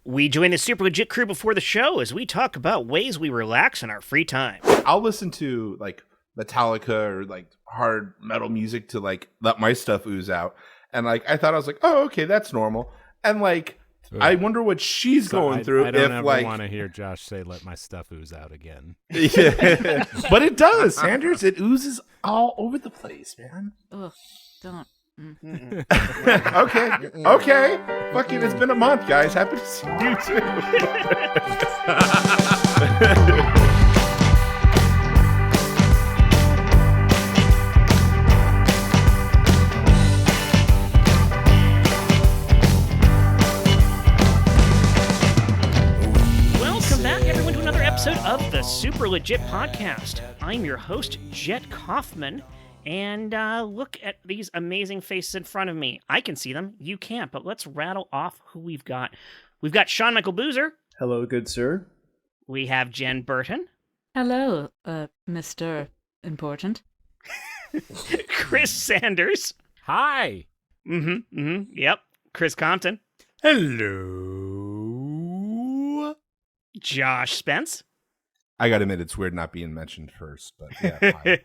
We join the super legit crew before the show as we talk about ways we relax in our free time. I'll listen to like Metallica or like hard metal music to like let my stuff ooze out. And like I thought I was like, oh, okay, that's normal. And like I wonder what she's going through. I don't if ever like want to hear Josh say "let my stuff ooze out" again. Yeah. But it does, Sanders. It oozes all over the place, man. Ugh, don't. Okay. Fuck it. It's been a month, guys. Happy to see you too. Welcome back, everyone, to another episode of the Super Legit Podcast. I'm your host, Jet Kaufman. And look at these amazing faces in front of me. I can see them. You can't. But let's rattle off who we've got. We've got Sean Michael Boozer. Hello, good sir. We have Jen Burton. Hello, Mr. Important. Chris Sanders. Hi. Yep. Chris Compton. Hello. Josh Spence. I gotta admit, it's weird not being mentioned first, but yeah. Fine.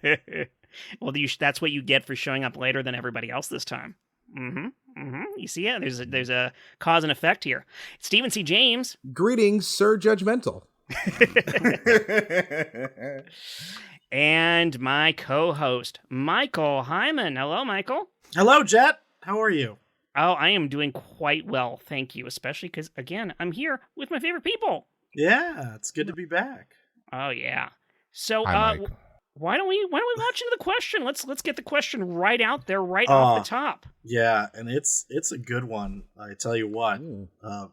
Well, that's what you get for showing up later than everybody else this time. You see it? There's a cause and effect here. Stephen C. James. Greetings, Sir Judgmental. And my co-host, Michael Heiman. Hello, Michael. Hello, Jet. How are you? Oh, I am doing quite well, thank you. Especially because, again, I'm here with my favorite people. Yeah, it's good to be back. Oh yeah. So Hi, Mike. why don't we launch into the question? Let's get the question right out there, right off the top. Yeah, and it's a good one. I tell you what,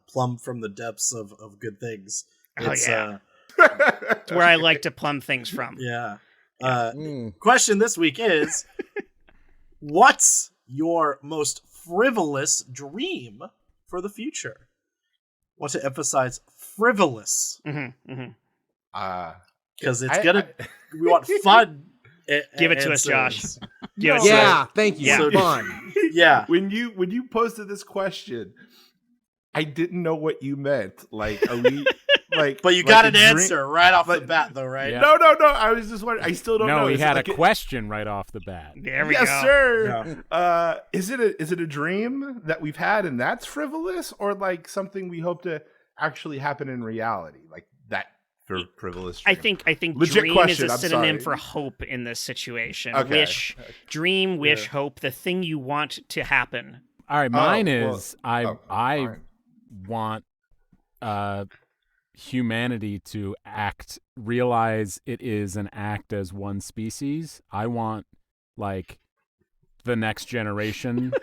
plumb from the depths of good things. It's where I like to plumb things from. Yeah. Question this week is, what's your most frivolous dream for the future? I want to emphasize frivolous. Because it's we want fun. Give it to us, Josh. Thank you. Yeah. So fun. Yeah. When you posted this question, I didn't know what you meant. Like, are we like? But you got an answer right off the bat, though, right? Yeah. No. I was just wondering. I still don't know. No, he Is it had like a question right off the bat. There we yes, go. sir. Yeah. Is it a dream that we've had and that's frivolous, or like something we hope to actually happen in reality, like that for frivolous dream? I think Legit dream question, is a I'm synonym sorry. for hope in this situation. Okay. Dream, wish, hope, the thing you want to happen. All right, mine well, is I fine. want humanity to realize it is an act as one species. I want like the next generation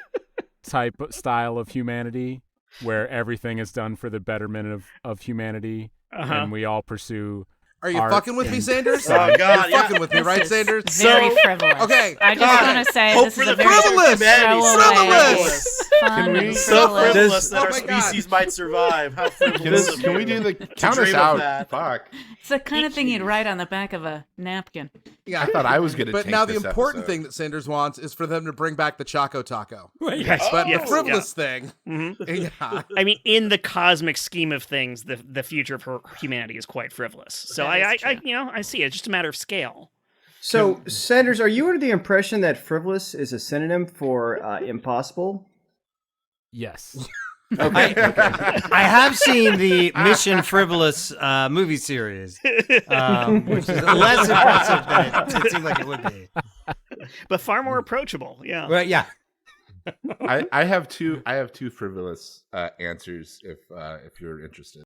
style of humanity where everything is done for the betterment of humanity and we all pursue Are you art fucking with me, and- Sanders? Oh, God, You're fucking yeah. with me, right, Sanders? Very frivolous. Okay. I just want to say Hope this for is the a very frivolous! frivolous, fun, Can we- and So frivolous. frivolous that Oh our my God. species might survive. How frivolous of Can we you. do the count us dream of out? that. Fuck. It's the kind of thing you'd write on the back of a napkin. Yeah. I thought I was gonna. But take now the this important episode. thing that Sanders wants is for them to bring back the Choco Taco. Yes, But yes, the frivolous thing, yeah. yeah. I mean, in the cosmic scheme of things, the future of humanity is quite frivolous. So That is I true. I see it. It's just a matter of scale. So, Sanders, are you under the impression that frivolous is a synonym for impossible? Yes. Okay. I have seen the Mission Frivolous movie series, which is less impressive than it seemed like it would be. But far more approachable. Yeah. But yeah, I have two frivolous answers if you're interested.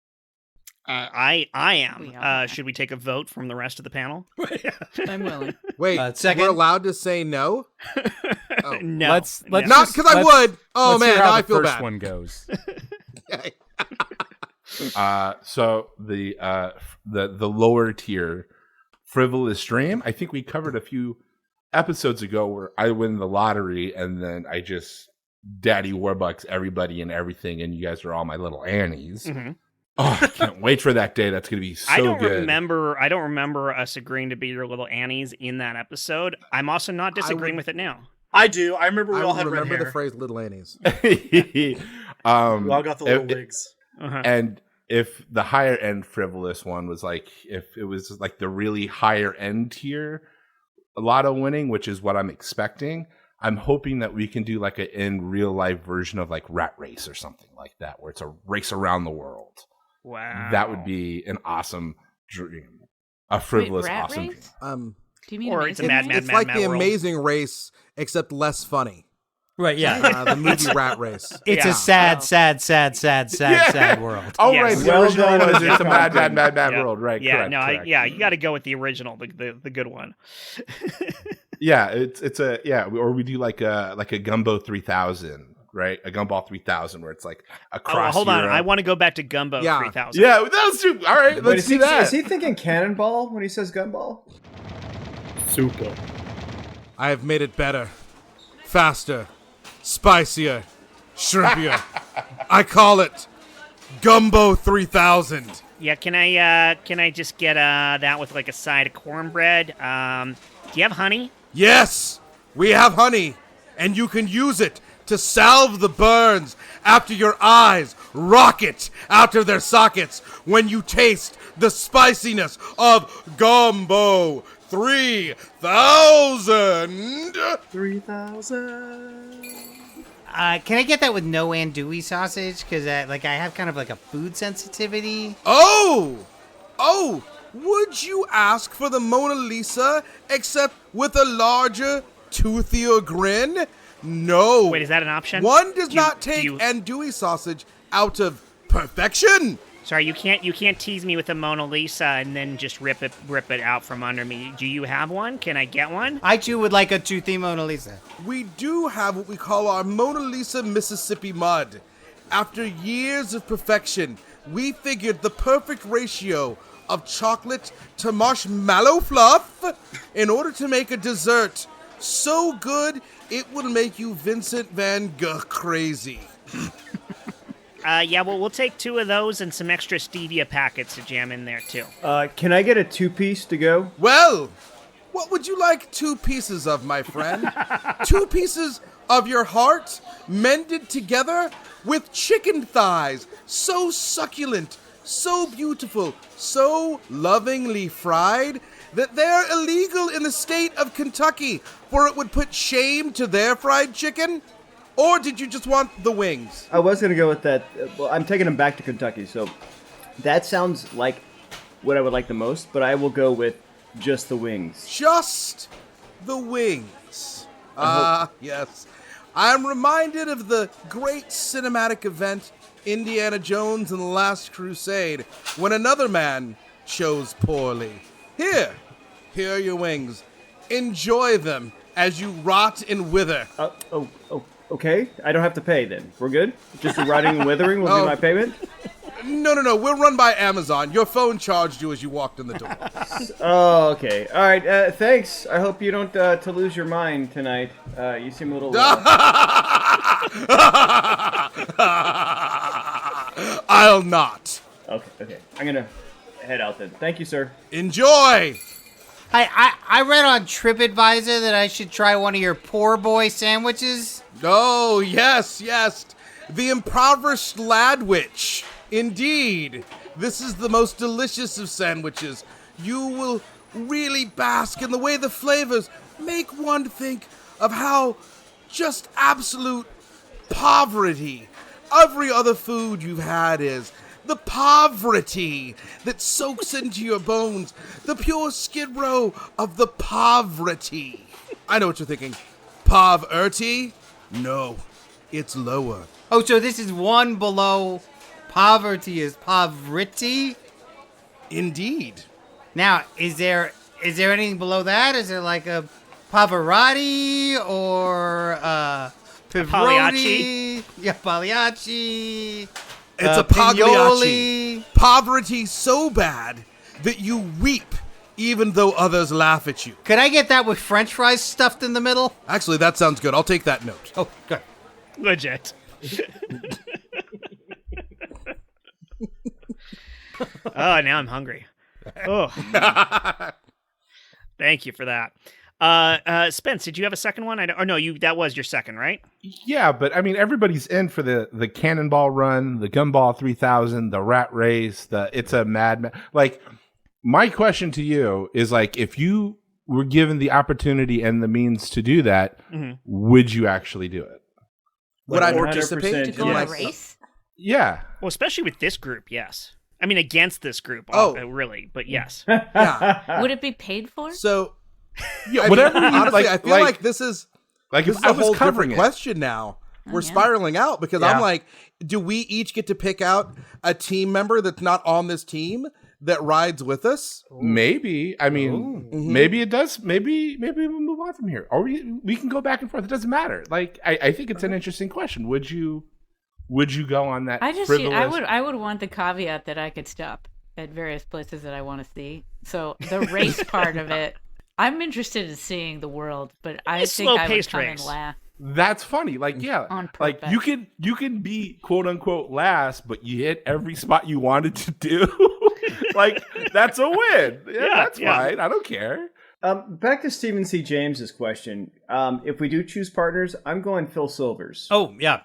I am. We are. Should we take a vote from the rest of the panel? I'm willing. Wait, second. we're allowed to say no? Oh. No. Let's no. Not because I would. Oh, let's man, hear now how I the feel first bad. one goes. Okay. So the lower tier frivolous dream, I think we covered a few episodes ago where I win the lottery and then I just daddy Warbucks everybody and everything, and you guys are all my little Annies. Mhm. Oh, I can't wait for that day. That's gonna be so I don't good. remember us agreeing to be your little Annies in that episode. I'm also not disagreeing with it now. I do. I remember we I all had red remember hair. the phrase "little Annies." We all got the little wigs. Uh-huh. And if the higher end frivolous one was like, if it was like the really higher end tier lotto winning, which is what I'm expecting, I'm hoping that we can do like a in real life version of like Rat Race or something like that, where it's a race around the world. Wow. That would be an awesome dream. A frivolous, Rat awesome Race? dream. Do you mean Or it's a Amazing Mad It's Mad like Mad the World. Amazing Race, except less funny. Right, yeah. The movie Rat Race. It's Yeah. a sad world. Oh, Yes. right. The Well original done, was Mr. It's a Mad Yeah. World. Right. Yeah, Correct, no, correct. you got to go with the original, the good one. Yeah, it's a or we do like a Gumbo 3000, right? A Gumball 3000 where it's like across. Hold on, Europe. I want to go back to Gumbo Yeah. 3000. Yeah, that was true. All right, Wait, let's do that. Is he thinking cannonball when he says gumball? Super. I have made it better, faster, spicier, shrimpier. I call it Gumbo 3000. Yeah, can I just get that with like a side of cornbread? Do you have honey? Yes, we have honey, and you can use it to salve the burns after your eyes rocket out of their sockets when you taste the spiciness of Gumbo 3000. 3,000. Can I get that with no andouille sausage? Because I have kind of like a food sensitivity. Oh, would you ask for the Mona Lisa except with a larger, toothier grin? No. Wait, is that an option? One does Do you- not do take you- andouille sausage out of perfection. Sorry, you can't tease me with the Mona Lisa and then just rip it out from under me. Do you have one? Can I get one? I too would like a toothy Mona Lisa. We do have what we call our Mona Lisa Mississippi Mud. After years of perfection, we figured the perfect ratio of chocolate to marshmallow fluff in order to make a dessert so good it would make you Vincent Van Gogh crazy. Yeah, well, we'll take 2 of those and some extra stevia packets to jam in there too. Can I get a 2-piece to go? Well, what would you like 2 pieces of, my friend? 2 pieces of your heart mended together with chicken thighs, so succulent, so beautiful, so lovingly fried that they're illegal in the state of Kentucky, for it would put shame to their fried chicken? Or did you just want the wings? I was gonna go with that. Well, I'm taking them back to Kentucky, so that sounds like what I would like the most. But I will go with just the wings. Just the wings. Yes. I'm reminded of the great cinematic event Indiana Jones and the Last Crusade, when another man chose poorly. Here are your wings. Enjoy them as you rot and wither. Okay. I don't have to pay then. We're good. Just the rotting and withering will be my payment. No. We're run by Amazon. Your phone charged you as you walked in the door. Oh, okay. All right. Thanks. I hope you don't to lose your mind tonight. You seem a little. I'll not. Okay. I'm gonna head out then. Thank you, sir. Enjoy. I read on TripAdvisor that I should try one of your poor boy sandwiches. Oh, yes. The improvised ladwich. Indeed. This is the most delicious of sandwiches. You will really bask in the way the flavors make one think of how just absolute poverty every other food you've had is. The poverty that soaks into your bones. The pure skid row of the poverty. I know what you're thinking. Poverty? No, it's lower. Oh, so this is one below poverty is poverty? Indeed. Now, is there anything below that? Is there like a Pavarotti or Pagliacci? Yeah, Pagliacci. It's a Pagliacci. Pignoli. Poverty so bad that you weep even though others laugh at you. Could I get that with French fries stuffed in the middle? Actually, that sounds good. I'll take that note. Oh, good. Legit. Oh, now I'm hungry. Oh. Thank you for that. Spence, did you have a second one? That was your second, right? Yeah, but I mean, everybody's in for the Cannonball Run, the Gumball 3000, the Rat Race, It's a Mad. Like, my question to you is, like, if you were given the opportunity and the means to do that, would you actually do it? Would I 100% participate? To go on a Yes. race? Yeah. Well, especially with this group, yes. I mean, against this group, really, but yes. Yeah. Would it be paid for? So, Yeah, whatever. honestly, I feel like this is like this if is I a was whole covering different it. question now. We're yeah. spiraling out because Yeah. I'm like, do we each get to pick out a team member that's not on this team that rides with us? Maybe. I mean, maybe it does. Maybe we'll move on from here, or we can go back and forth. It doesn't matter. Like, I think it's an interesting question. Would you go on that? I would want the caveat that I could stop at various places that I want to see. So the race part of it, I'm interested in seeing the world, but I think I would slow-paced come race. and laugh. That's funny. Like, yeah, On like purpose. you can be quote unquote last, but you hit every spot you wanted to do. Like, that's a win. Yeah, that's fine. I don't care. Back to Stephen C. James's question. If we do choose partners, I'm going Phil Silvers. Oh, yeah.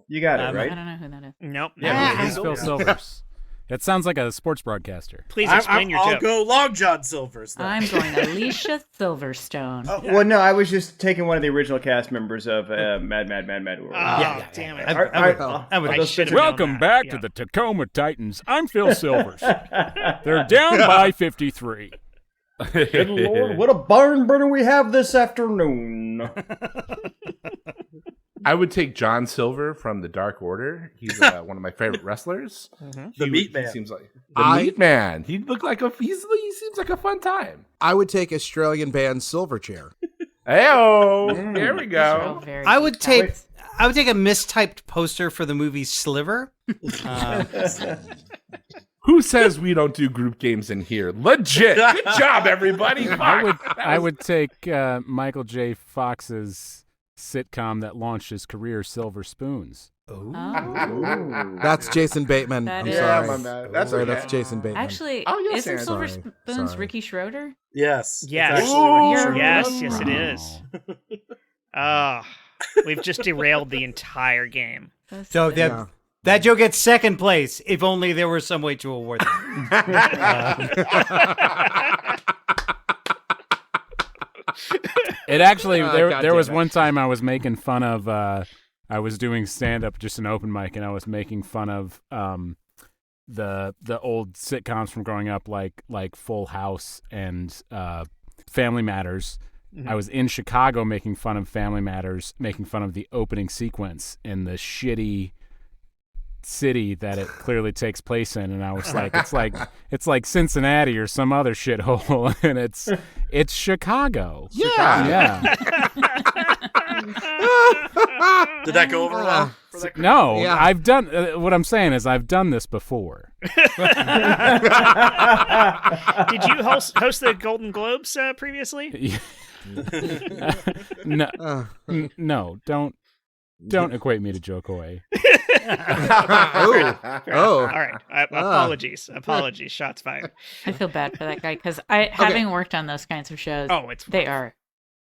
You got it, right? I don't know who that is. Nope. Yeah, who's Phil Silvers? It sounds like a sports broadcaster. Please explain your I'll joke. go Long John Silver's. Then. I'm going Alicia Silverstone. Oh, Well, no, I was just taking one of the original cast members of Mad World. Oh, damn it. I would. I should have known Welcome that. back Yeah. to the Tacoma Titans. I'm Phil Silvers. They're down by 53. Good Lord, what a barn burner we have this afternoon. I would take John Silver from the Dark Order. He's one of my favorite wrestlers. The Meat Man. He seems like the Meat Man. He looked like he seems like a fun time. I would take Australian band Silverchair. Hey-oh, there we So go. very I would good. take a mistyped poster for the movie Sliver. Who says we don't do group games in here? Legit. Good job, everybody. I would take Michael J. Fox's sitcom that launched his career, Silver Spoons. Oh. That's Jason Bateman. That I'm is- sorry. my bad. That's Sorry, okay. that's Jason Bateman. Actually, Oh, yes, isn't Aaron. Silver Sorry. Spoons Sorry. Ricky Schroeder? Yes. Yes. It's actually Ricky Ooh, Schroeder. yes, it is. We've just derailed the entire game. So that joke gets second place. If only there were some way to award that. It actually God there damn was it. one time I was making fun of I was doing stand up, just an open mic, and I was making fun of the old sitcoms from growing up, like Full House and Family Matters. I was in Chicago making fun of Family Matters, making fun of the opening sequence in the shitty city that it clearly takes place in, and I was like, it's like Cincinnati or some other shithole, and it's Chicago. Yeah. Did that go over well? No, Yeah. I've done. What I'm saying is, I've done this before. Did you host the Golden Globes previously? No, no, don't equate me to Joe Coy. Oh. All right. Apologies. Shots fired. I feel bad for that guy because having worked on those kinds of shows, Oh, it's they are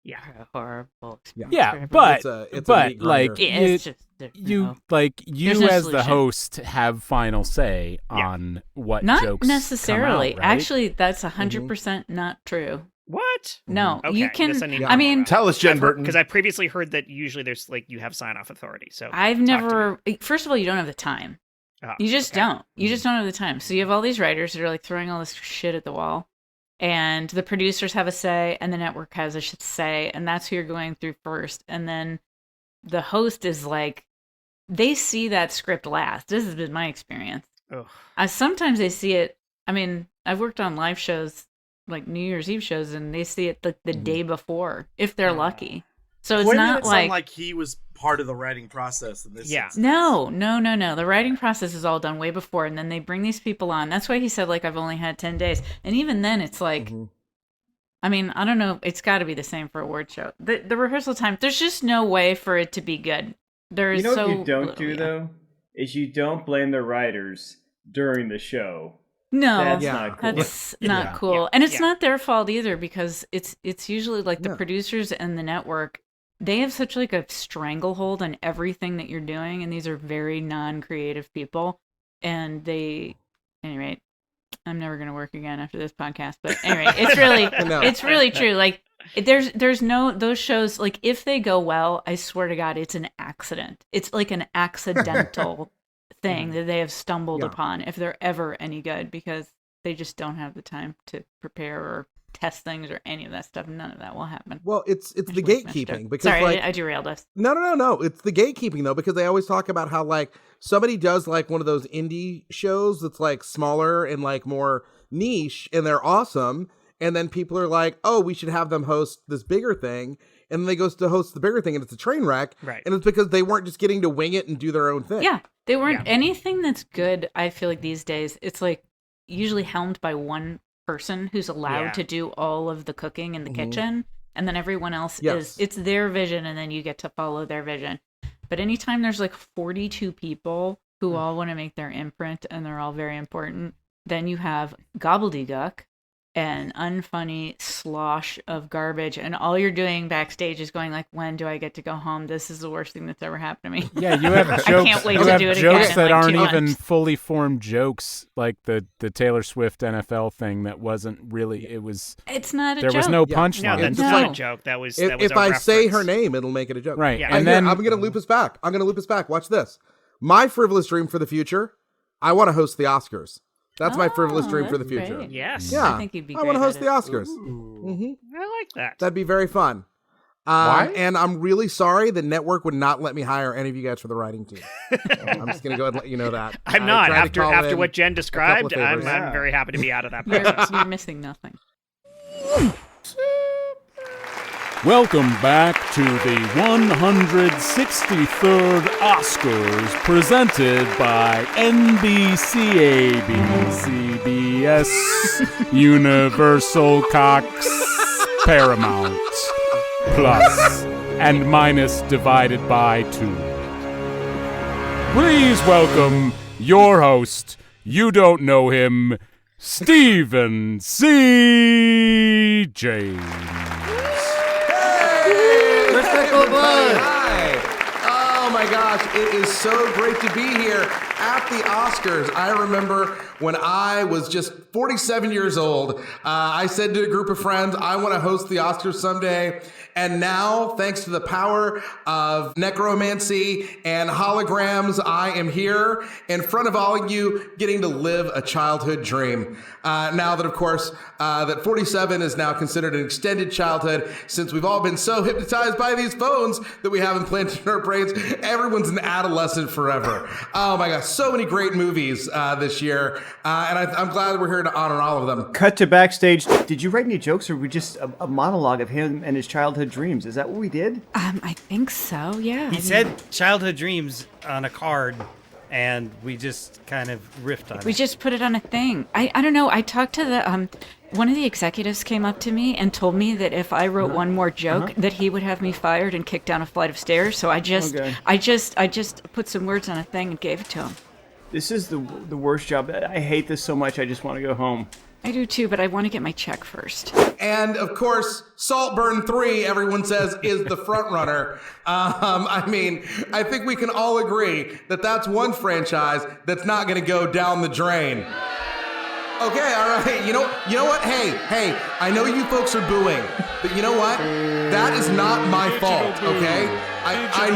yeah. a horrible experience. Yeah, for everyone. but It's a meat like grinder. Yeah, you, it's just you no. like There's you no as the solution. host have final say on what Not jokes necessarily. come out, right? Actually, that's 100% not true. What? No, Okay, you I can. guess I need to I mean, Tell us, Jen Burton. Because I previously heard that usually there's you have sign off authority. So I've talk to never. First of all, you don't have the time. Oh, You just okay. don't. You just don't have the time. So you have all these writers that are like throwing all this shit at the wall, and the producers have a say, and the network has a say, and that's who you're going through first. And then the host is like, they see that script last. This has been my experience. Ugh. Sometimes they see it. I mean, I've worked on live shows, like New Year's Eve shows, and they see it the day before, if they're lucky. So it's Boy, not it sound like he was part of the writing process in this. Yeah. instance. No. The writing process is all done way before, and then they bring these people on. That's why he said, like, I've only had 10 days. And even then, it's like, I mean, I don't know. It's got to be the same for award show. The rehearsal time, there's just no way for it to be good. There's You know so what you don't little, do, yeah. though? Is you don't blame the writers during the show. No, That's Yeah. not cool. that's not cool. And it's not their fault either, because it's usually like the producers and the network, they have such like a stranglehold on everything that you're doing, and these are very non-creative people. And anyway, I'm never gonna work again after this podcast. But anyway, it's really true. Like there's no those shows, like if they go well, I swear to God, it's an accident. It's like an accidental thing that they have stumbled upon if they're ever any good, because they just don't have the time to prepare or test things or any of that stuff. None of that will happen. Well, it's the gatekeeping because Sorry, I derailed us. No. It's the gatekeeping though, because they always talk about how like somebody does like one of those indie shows that's like smaller and like more niche, and they're awesome, and then people are like, oh, we should have them host this bigger thing, and then they go to host the bigger thing, and it's a train wreck, Right. And it's because they weren't just getting to wing it and do their own thing. Yeah, they weren't anything that's good. I feel like these days it's like usually helmed by one person who's allowed to do all of the cooking in the kitchen, and then everyone else it's their vision, and then you get to follow their vision. But anytime there's like 42 people who all want to make their imprint and they're all very important, then you have gobbledygook and unfunny slosh of garbage, and all you're doing backstage is going like, when do I get to go home? This is the worst thing that's ever happened to me. Yeah, you have jokes. I can't wait you to have do it jokes again that in like aren't 2 even months. fully formed jokes, like the Taylor Swift NFL thing that wasn't really. It was. It's not a There joke. was no No, punchline. that's just not like- a joke. That was If a I say her reference. name, it'll make it a joke. Right, Yeah. and then I'm going to loop us back. Watch this. My frivolous dream for the future. I want to host the Oscars. That's my frivolous dream for the that's future. great. Yes. Yeah, I think you'd be I want to great host at the it. Oscars. I like that. That'd be very fun. Why? And I'm really sorry the network would not let me hire any of you guys for the writing team. So I'm just going to go ahead and let you know that. I'm I not. tried to call After in what Jen a described, couple of I'm favors. very happy to be out of that process. You're missing nothing. welcome back to the 163rd Oscars, presented by NBC, ABC, CBS, Universal, Cox, Paramount, plus and minus divided by 2. Please welcome your host. You don't know him, Stephen C. James. Respectful applause. Hi. Oh my gosh, it is so great to be here at the Oscars. I remember when I was just 47 years old, I said to a group of friends, I want to host the Oscars someday. And now, thanks to the power of necromancy and holograms, I am here in front of all of you getting to live a childhood dream. Now that, of course, that 47 is now considered an extended childhood, since we've all been so hypnotized by these phones that we have implanted in our brains, everyone's an adolescent forever. Oh my gosh, so many great movies this year. And I'm glad we're here to honor all of them. Cut to backstage. Did you write any jokes, or were we just a monologue of him and his childhood dreams? Is that what we did? I think so, yeah. He said childhood dreams on a card, and we just kind of riffed on We it. just put it on a thing. I don't know. I talked to the one of the executives came up to me and told me that if I wrote one more joke, that he would have me fired and kicked down a flight of stairs. So I just put some words on a thing and gave it to him. This is the worst job. I hate this so much. I just want to go home. I do too, but I want to get my check first. And of course, Saltburn 3, everyone says, is the front runner. I mean, I think we can all agree that that's one franchise that's not going to go down the drain. Okay, all right. You know what? Hey, I know you folks are booing, but you know what? That is not my fault, okay? I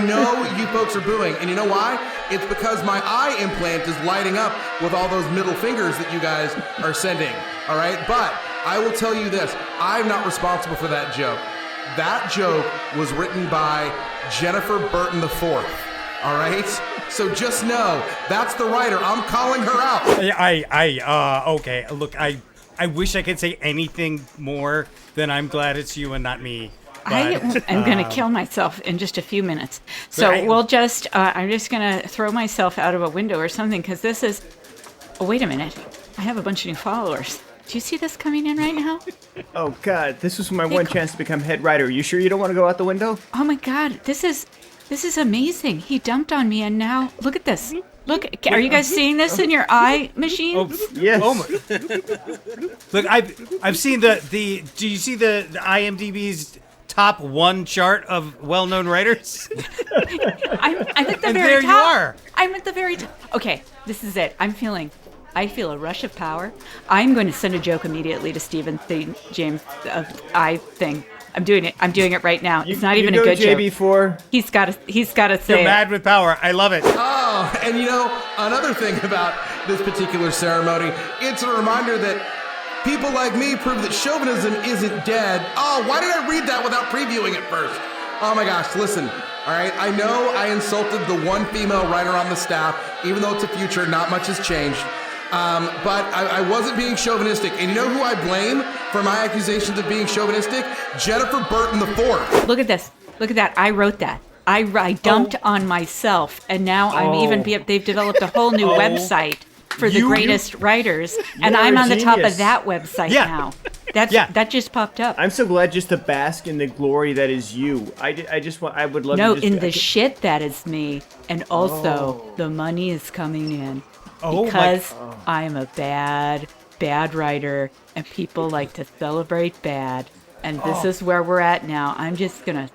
know you folks are booing, and you know why? It's because my eye implant is lighting up with all those middle fingers that you guys are sending, all right? But I will tell you this, I'm not responsible for that joke. That joke was written by Jennifer Burton IV, all right? So just know, that's the writer. I'm calling her out. Okay. Look, I wish I could say anything more than I'm glad it's you and not me. I am going to kill myself in just a few minutes. So I'm just going to throw myself out of a window or something, because this is... Oh, wait a minute. I have a bunch of new followers. Do you see this coming in right now? Oh, God. This was my one chance to become head writer. You sure you don't want to go out the window? Oh, my God. This is... This is amazing. He dumped on me, and now look at this. Look, are you guys seeing this in your eye machine? Yes. Oh my. Look, I've seen the. Do you see the IMDb's top 1 chart of well-known writers? I'm at the And very there top. you are. I'm at the very top. Okay, this is it. I feel a rush of power. I'm going to send a joke immediately to Stephen James. I'm doing it. I'm doing it right now. It's not even a good joke. JB4. He's got to say You're it. mad with power. I love it. Oh, and another thing about this particular ceremony, it's a reminder that people like me prove that chauvinism isn't dead. Oh, why did I read that without previewing it first? Oh my gosh, listen. All right, I know I insulted the one female writer on the staff, even though it's a future, not much has changed. But I wasn't being chauvinistic. And you know who I blame for my accusations of being chauvinistic? Jennifer Burton IV. Look at this. Look at that. I wrote that. I dumped on myself, and now they've developed a whole new website for the greatest writers, and I'm on the top of that website now. That just popped up. I'm so glad just to bask in the glory that is you. I would love No, to in the shit that is me, and also the money is coming in because I'm a bad writer, and people like to celebrate bad, and this is where we're at now. I'm just gonna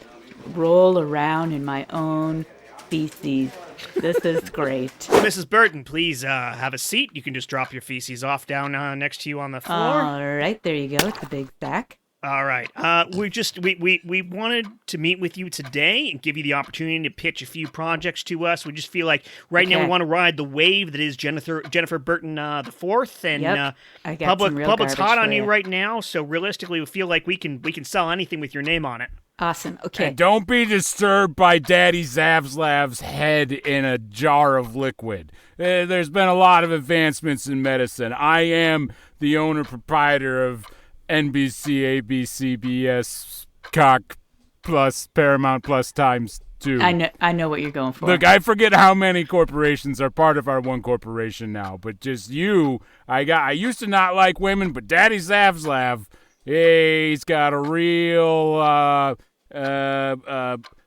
roll around in my own feces. This is great. Mrs. Burton, please have a seat. You can just drop your feces off down next to you on the floor. All right, there you go. It's a big sack. All right. We wanted to meet with you today and give you the opportunity to pitch a few projects to us. We just feel like right now we want to ride the wave that is Jennifer Burton the Fourth, and I got public's hot on you you right now. So realistically, we feel like we can sell anything with your name on it. Awesome. Okay. And don't be disturbed by Daddy Zavslav's head in a jar of liquid. There's been a lot of advancements in medicine. I am the owner-proprietor of NBC, ABC, BS, Cock Plus, Paramount Plus times 2. I know what you're going for. Look, I forget how many corporations are part of our one corporation now, but just you, I used to not like women, but Daddy Zavslav, he's got a real,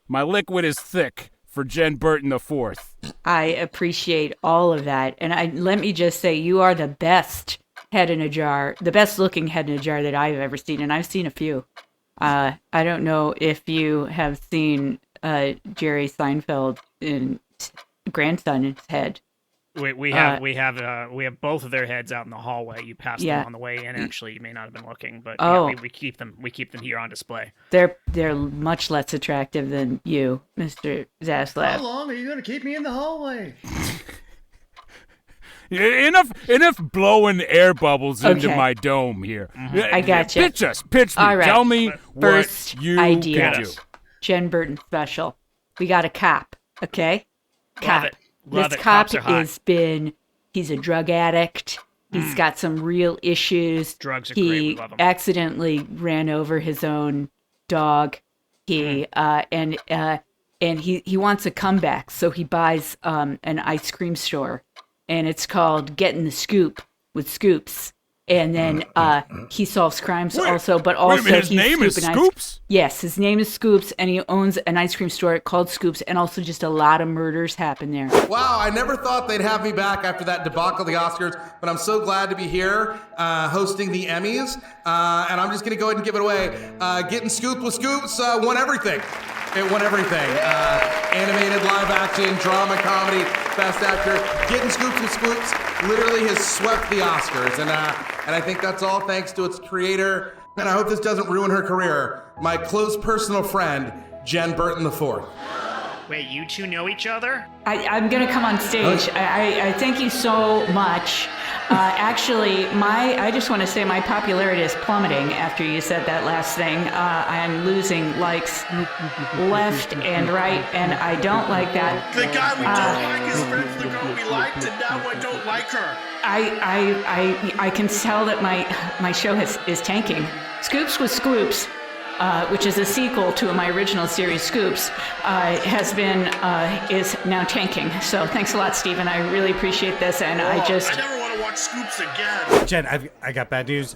my liquid is thick for Jen Burton IV. I appreciate all of that. And let me just say, you are the best head in a jar, the best looking head in a jar that I've ever seen. And I've seen a few. I don't know if you have seen Jerry Seinfeld in Grandson's head. We have both of their heads out in the hallway. You passed them on the way in. Actually, you may not have been looking, but we keep them here on display. They're much less attractive than you, Mr. Zaslav. How long are you going to keep me in the hallway? Enough blowing air bubbles into my dome here. I gotcha. Pitch me. All right. Tell me First what you idea. can do. Jen Burton special. We got a cop, okay? Love it. This cop he's a drug addict. He's got some real issues. Drugs are great. We love them. He accidentally ran over his own dog. He and he wants a comeback, so he buys an ice cream store, and it's called Getting the Scoop with Scoops. And then he solves crimes also, but also his name is Scoops? Yes, his name is Scoops, and he owns an ice cream store called Scoops, and also just a lot of murders happen there. Wow, I never thought they'd have me back after that debacle of the Oscars, but I'm so glad to be here hosting the Emmys, and I'm just going to go ahead and give it away. Getting Scooped with Scoops won everything. It won everything. Animated, live action, drama, comedy, best actor. Getting Scooped with Scoops literally has swept the Oscars, and I think that's all thanks to its creator, and I hope this doesn't ruin her career, my close personal friend, Jen Burton IV. Wait, you two know each other? I'm going to come on stage. I thank you so much. Actually, I just want to say my popularity is plummeting after you said that last thing. I'm losing likes left and right, and I don't like that. The guy we don't like is friends with the girl we liked, and now I don't like her. I can tell that my show is tanking. Scoops with Scoops, which is a sequel to my original series, Scoops, is now tanking. So thanks a lot, Stephen. I really appreciate this, and I never want to gotta watch Scoops again. Jen, I got bad news.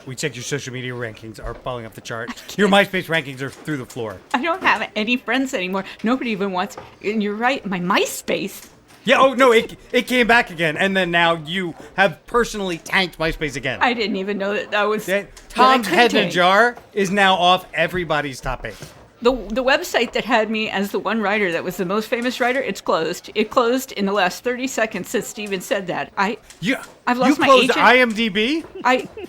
We checked your social media rankings are falling off the chart. Your MySpace rankings are through the floor. I don't have any friends anymore. Nobody even wants. And you're right, my MySpace. Yeah, oh no, it came back again, and then now you have personally tanked MySpace again. I didn't even know that was. Tom's Head in a Jar is now off everybody's top 8. The website that had me as the one writer that was the most famous writer, it's closed. It closed in the last 30 seconds since Steven said that. I've lost my closed agent. IMDb?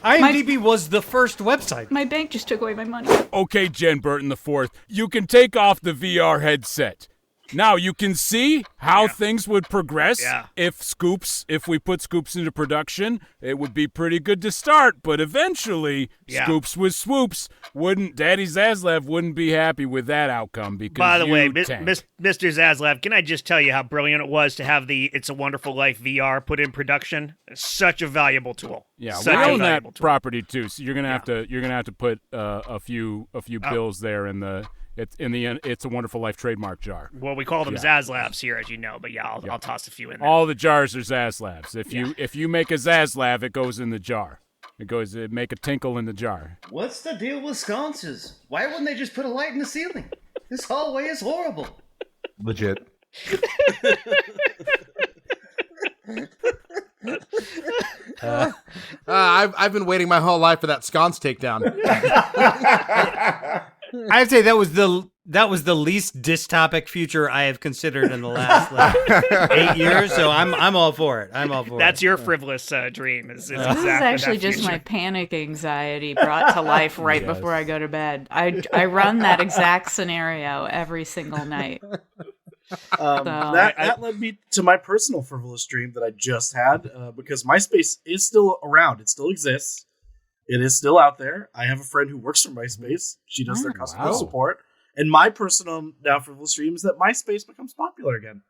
IMDb was the first website. My bank just took away my money. Okay, Jen Burton the fourth, you can take off the VR headset. Now you can see how things would progress if we put Scoops into production. It would be pretty good to start, but eventually Scoops with Swoops Daddy Zaslav wouldn't be happy with that outcome because By the way, tanked. Mr. Zaslav, can I just tell you how brilliant it was to have the It's a Wonderful Life VR put in production? Such a valuable tool. Yeah, Such we a own that valuable tool. property too, so you're gonna have to put a few bills there in the It's a Wonderful Life trademark jar. Well, we call them Zaslavs here, as you know, but I'll toss a few in there. All the jars are Zaslavs. If you make a Zaslav, it goes in the jar. It make a tinkle in the jar. What's the deal with sconces? Why wouldn't they just put a light in the ceiling? This hallway is horrible. Legit. I've been waiting my whole life for that sconce takedown. I'd say that was the least dystopic future I have considered in the last 8 years. So I'm all for it. That's your frivolous dream. Is exactly This is actually that just future. my panic anxiety brought to life right before I go to bed. I run that exact scenario every single night. That led me to my personal frivolous dream that I just had, because MySpace is still around. It still exists. It is still out there. I have a friend who works for MySpace. She does their customer support. And my personal now frivolous dream is that MySpace becomes popular again.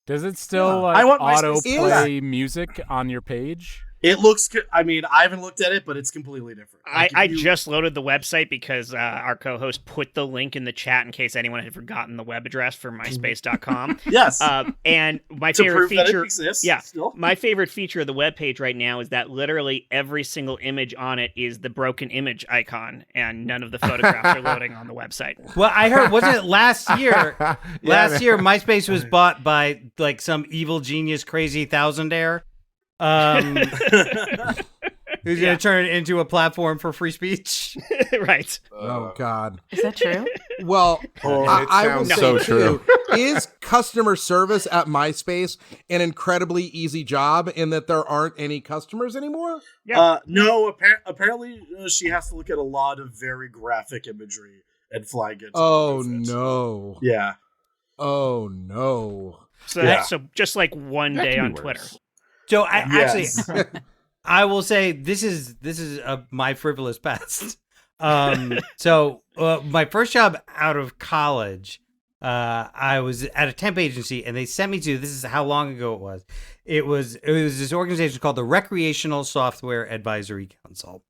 Does it still I want autoplay music on your page? It looks good. I mean, I haven't looked at it, but it's completely different. I just loaded the website because our co-host put the link in the chat in case anyone had forgotten the web address for myspace.com. Yes. And my to favorite prove that feature it exists. Yeah. Still. My favorite feature of the webpage right now is that literally every single image on it is the broken image icon, and none of the photographs are loading on the website. Well, I heard, wasn't it last year? Last year, MySpace was bought by like some evil genius, crazy thousandaire. Who's going to turn it into a platform for free speech? Right. Oh, God. Is that true? Well, I will sounds say, so too, is customer service at MySpace an incredibly easy job in that there aren't any customers anymore? Yeah. No, apparently she has to look at a lot of very graphic imagery and flag it. Oh, no. Yeah. Oh, no. So just like one day on Twitter. So Yes. actually, I will say this is my frivolous past. So my first job out of college, I was at a temp agency, and they sent me to. This is how long ago it was. It was this organization called the Recreational Software Advisory Council.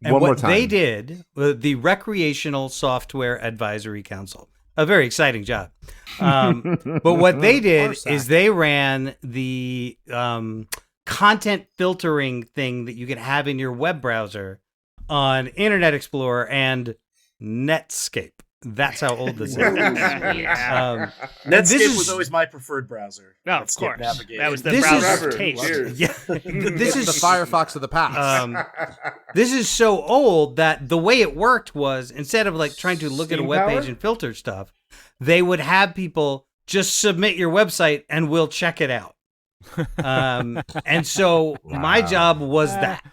And One more what time. they did, the Recreational Software Advisory Council, a very exciting job. But what they did is they ran the content filtering thing that you could have in your web browser on Internet Explorer and Netscape. That's how old this is. Yeah. Netscape was always my preferred browser. No, of Netscape course. Navigator. That was the This browser is- of taste. Yeah, this is The Firefox of the past. this is so old that the way it worked was instead of like trying to look at a Steam web power? page and filter stuff, they would have people just submit your website and we'll check it out. And so my job was that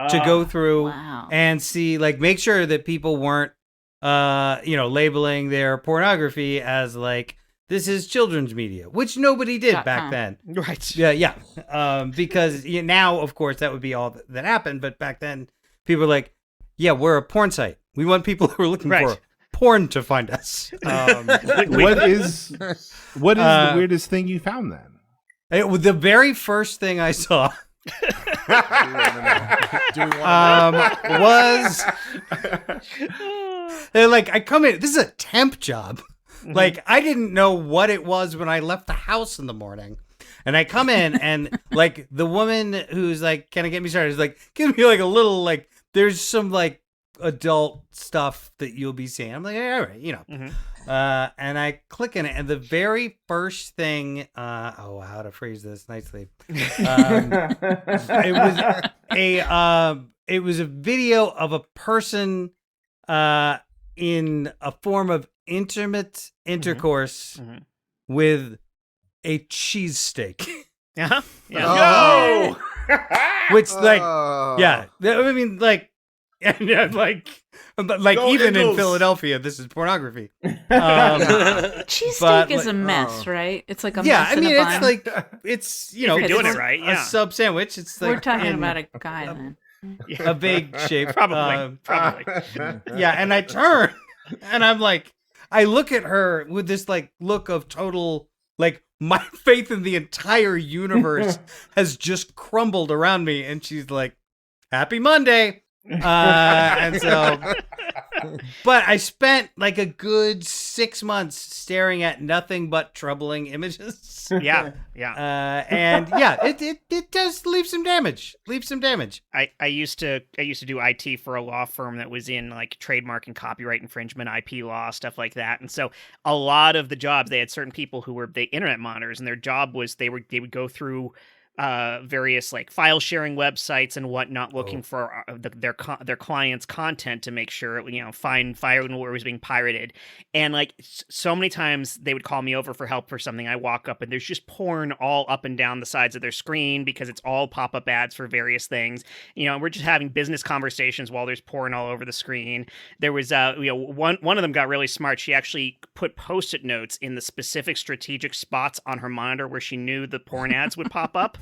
to go through Wow. and see, like, make sure that people weren't, labeling their pornography as like, this is children's media, which nobody did back .com. then. Right. Yeah. Because now, of course, that would be all that happened. But back then, people were like, yeah, we're a porn site. We want people who are looking Right. for porn to find us. What is the weirdest thing you found then? The very first thing I saw was they're like, I come in, this is a temp job. Like, I didn't know what it was when I left the house in the morning. And I come in and like the woman who's like, can I get me started? Is like, give me like a little, like, there's some like adult stuff that you'll be seeing. I'm like, all right, you know. And I click in it, and the very first thing, how to phrase this nicely. It was a video of a person in a form of intimate intercourse with a cheesesteak. Yeah. No. Which, like, yeah, I mean, like, and like Go even Eagles. in Philadelphia, this is pornography. Cheesesteak is like- a mess, right? It's like a Yeah, mess I in mean, a bun. it's like it's you know If you're doing it's it right, a yeah. sub sandwich. It's like We're talking in about a guy then. a big shape, Probably. Yeah, and I turn and I'm like, I look at her with this like look of total like my faith in the entire universe has just crumbled around me, and she's like, "Happy Monday," and so. But I spent like a good 6 months staring at nothing but troubling images. Yeah. And yeah, it does leave some damage. I used to do IT for a law firm that was in like trademark and copyright infringement, IP law, stuff like that. And so a lot of the jobs, they had certain people who were the internet monitors, and their job was they would go through various like file sharing websites and whatnot, looking for their clients' content to make sure, find where it was being pirated. And like so many times they would call me over for help for something. I walk up and there's just porn all up and down the sides of their screen because it's all pop-up ads for various things. We're just having business conversations while there's porn all over the screen. There was one of them got really smart. She actually put Post-it notes in the specific strategic spots on her monitor where she knew the porn ads would pop up.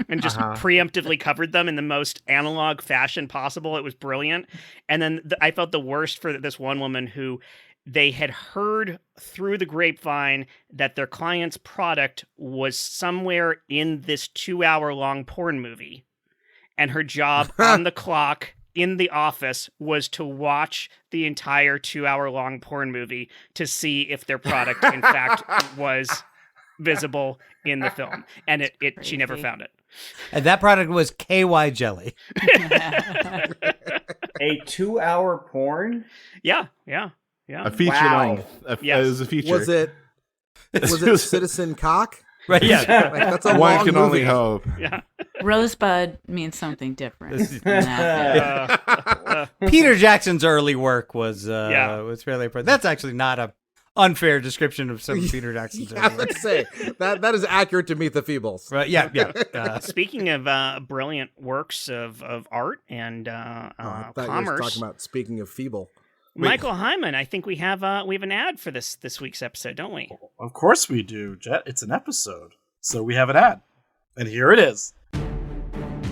And just preemptively covered them in the most analog fashion possible. It was brilliant. And then I felt the worst for this one woman who they had heard through the grapevine that their client's product was somewhere in this 2-hour-long porn movie. And her job on the clock in the office was to watch the entire 2-hour-long porn movie to see if their product, in fact, was visible in the film, and she never found it. And that product was KY jelly. A 2-hour porn? Yeah. A feature Wow. length. Yes. It was a feature. Was it Citizen Cock? Right? Yeah. Like, that's a One long can movie. only hope. Yeah. Rosebud means something different. Peter Jackson's early work was Yeah. fairly important. That's actually not a unfair description of some of Peter Jackson's Yeah, early work. let's say that is accurate to Meet the Feebles. Right? Yeah. Speaking of brilliant works of art and I thought you were commerce, talking about speaking of feeble. Michael Heiman, I think we have an ad for this week's episode, don't we? Of course we do, Jet. It's an episode. So we have an ad. And here it is.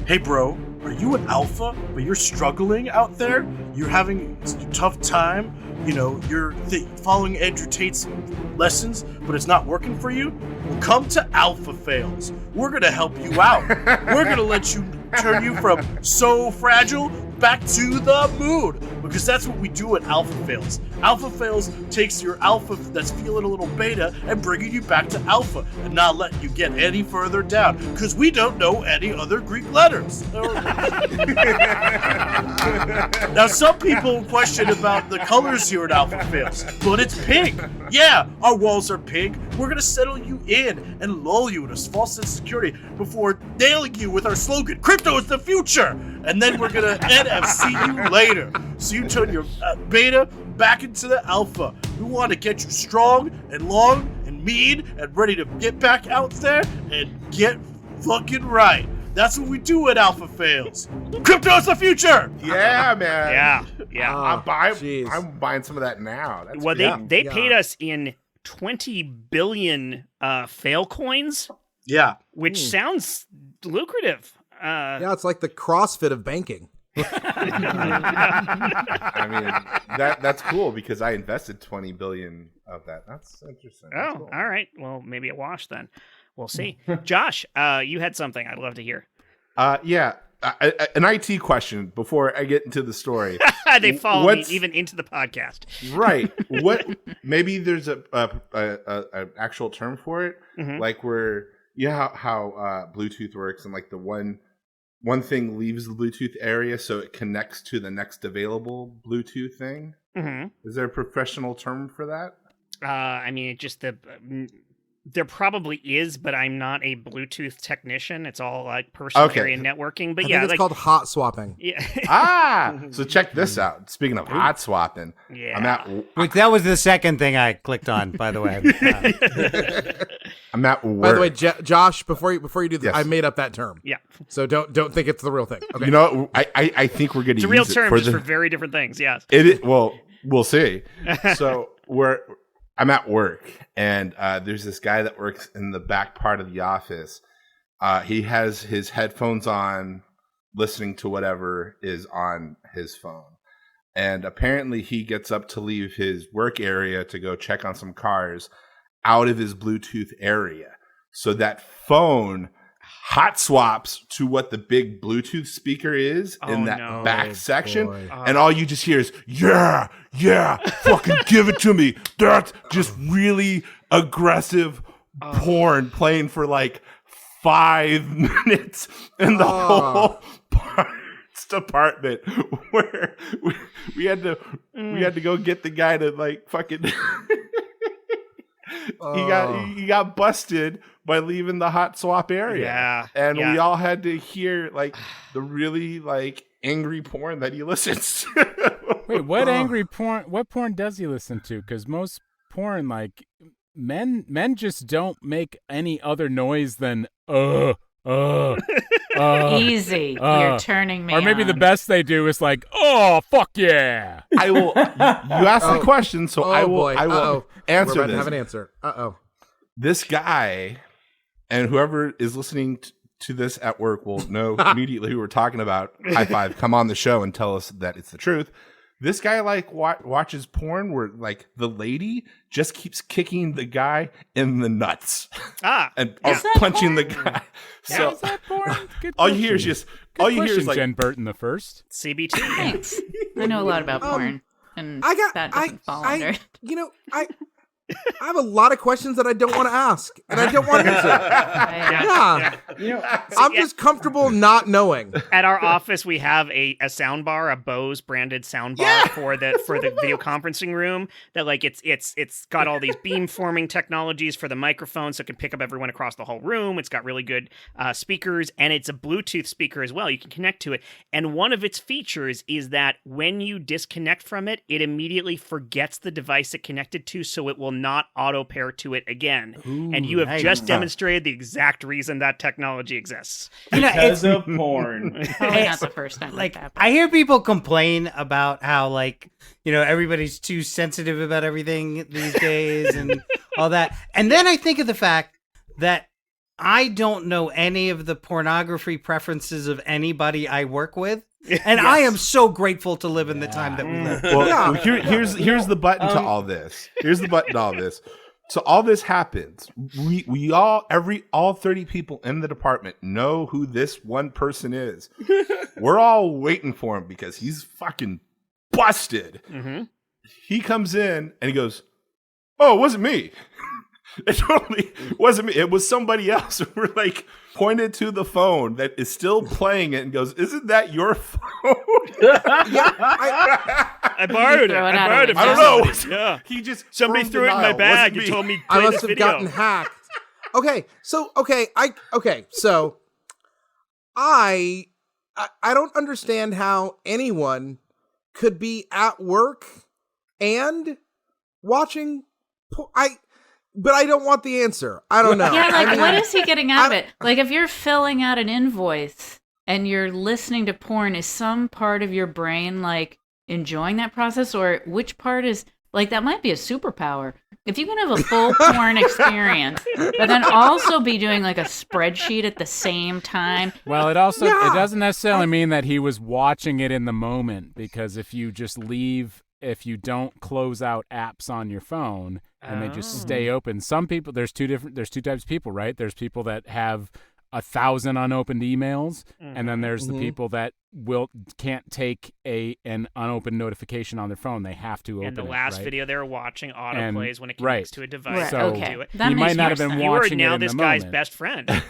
Hey, bro, are you an alpha, but you're struggling out there? You're having a tough time? You're following Andrew Tate's lessons, but it's not working for you? Well, come to Alpha Fails. We're going to help you out. We're going to let you turn you from so fragile back to the moon, because that's what we do at Alpha Fails. Alpha Fails takes your alpha that's feeling a little beta and bringing you back to alpha and not letting you get any further down, because we don't know any other Greek letters. Now, some people question about the colors here at Alpha Fails, but it's pink. Yeah, our walls are pink. We're going to settle you in and lull you in a false sense of security before nailing you with our slogan, Crypto is the future! And then we're going to NFC you later. So you turn your beta back into the alpha. We want to get you strong and long and mean and ready to get back out there and get fucking right. That's what we do at Alpha Fails. Crypto is the future! Yeah, man. Yeah. I'm buying some of that now. That's Well, good. they paid us in 20 billion fail coins, Yeah. which sounds lucrative. Yeah, it's like the CrossFit of banking. I mean, that's cool because I invested 20 billion of that. That's interesting. That's Oh, cool. all right. Well, maybe a wash then. We'll see. Josh, you had something I'd love to hear. Yeah. An IT question before I get into the story. They follow me even into the podcast. Right. What? Maybe there's a actual term for it, Mhm. like where how Bluetooth works, and like the one thing leaves the Bluetooth area, so it connects to the next available Bluetooth thing. Mm-hmm. Is there a professional term for that? I mean, it just there probably is, but I'm not a Bluetooth technician. It's all like personal area networking. But I think it's like, called hot swapping. Yeah. So check this out. Speaking of hot swapping, Which that was the second thing I clicked on, by the way. I'm at work. By the way, Josh, before you do this, Yes. I made up that term. Yeah. So don't think it's the real thing. Okay. You know, I think we're going to use It's a real it term for just for very different things. Yes. Well, we'll see. So I'm at work, and there's this guy that works in the back part of the office. He has his headphones on, listening to whatever is on his phone. And apparently he gets up to leave his work area to go check on some cars out of his Bluetooth area. So that phone hot swaps to what the big Bluetooth speaker is in that back section. And all you just hear is, yeah, fucking give it to me. That's just really aggressive porn playing for like 5 minutes in the whole parts department, where we had to go get the guy to like fucking he got busted by leaving the hot swap area. Yeah. And we all had to hear like the really like angry porn that he listens to. Wait, what angry porn? What porn does he listen to? Because most porn, like men just don't make any other noise than Easy. You're turning me or maybe on. the best they do is like, oh, fuck yeah. I will. You asked the question, so I will answer We're about this. to have an answer. This guy, and whoever is listening to this at work will know immediately who we're talking about. High five! Come on the show and tell us that it's the truth. This guy like watches porn where like the lady just keeps kicking the guy in the nuts and punching the guy. So is that porn? Good all you hear is just Good all you hear question, is like Jen Burton the first. CBT. Thanks. I know a lot about porn, and that doesn't fall under it. You know, I have a lot of questions that I don't want to ask, and I don't want to answer. Yeah. You know, I'm just comfortable not knowing. At our office, we have a sound bar, a Bose branded sound bar for the video conferencing room. That like it's got all these beam forming technologies for the microphone, so it can pick up everyone across the whole room. It's got really good speakers, and it's a Bluetooth speaker as well. You can connect to it, and one of its features is that when you disconnect from it, it immediately forgets the device it connected to, so it will not auto pair to it again. And you have just demonstrated the exact reason that technology exists. because of porn. Probably not the first time. Like, that happened. I hear people complain about how, like, you know, everybody's too sensitive about everything these days and all that. And then I think of the fact that I don't know any of the pornography preferences of anybody I work with. And I am so grateful to live in the time that we live. Well, here's the button to all this. Here's the button to all this. So all this happens. We all 30 people in the department know who this one person is. We're all waiting for him because he's fucking busted. Mm-hmm. He comes in and he goes, "Oh, it wasn't me." It totally wasn't me. It was somebody else. We're like pointed to the phone that is still playing it and goes, "Isn't that your phone?" I borrowed it. Throw it I out borrowed of it. I don't know. Yeah. He just Somebody from threw it in my denial. bag Wasn't and me. told me I play must this have video. gotten hacked. So I don't understand how anyone could be at work and watching. But I don't want the answer. I don't know. Yeah, like, I mean, what is he getting out of it? Like, if you're filling out an invoice and you're listening to porn, is some part of your brain, like, enjoying that process? Or which part is, like, that might be a superpower. If you can have a full porn experience, but then also be doing, like, a spreadsheet at the same time. Well, it also it doesn't necessarily mean that he was watching it in the moment, because if you just leave, if you don't close out apps on your phone and they just stay open, some people, there's two types of people, right? There's people that have 1,000 unopened emails, Mm-hmm. and then there's the people that can't take an unopened notification on their phone. They have to open it. And the last right? video they were watching autoplays when it right. connects to a device. Right, So okay. Do it. That he makes might not more have been sense. You are watching now it in this the guy's moment. best friend.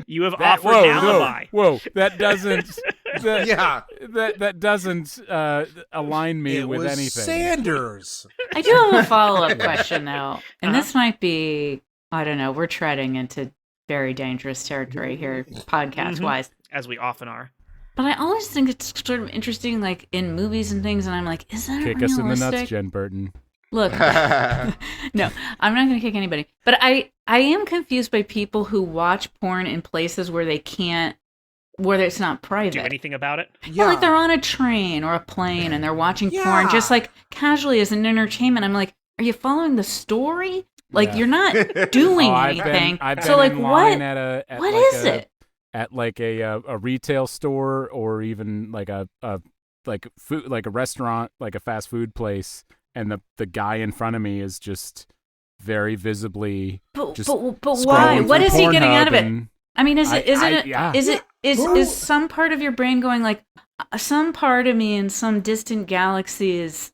You have offered Whoa, an alibi. Whoa, that doesn't. Yeah. That doesn't align me It with was anything. Sanders. I do have a follow-up question, though. And this might be, I don't know, we're treading into very dangerous territory here, podcast-wise. As we often are. But I always think it's sort of interesting, like, in movies and things, and I'm like, is that Kick realistic? us in the nuts, Jen Burton. Look, no, I'm not going to kick anybody. But I am confused by people who watch porn in places where they can't, where it's not private. Do anything about it? Yeah, like they're on a train or a plane and they're watching porn just like casually as an entertainment. I'm like, are you following the story? Like you're not doing anything. I've been so like in what? line at What like is it? At like a retail store or even like a food, like a restaurant, like a fast food place, and the guy in front of me is just very visibly But just why? scrolling What through is he getting Pornhub out of it? and- I mean, is yeah. some part of your brain going like, some part of me in some distant galaxy is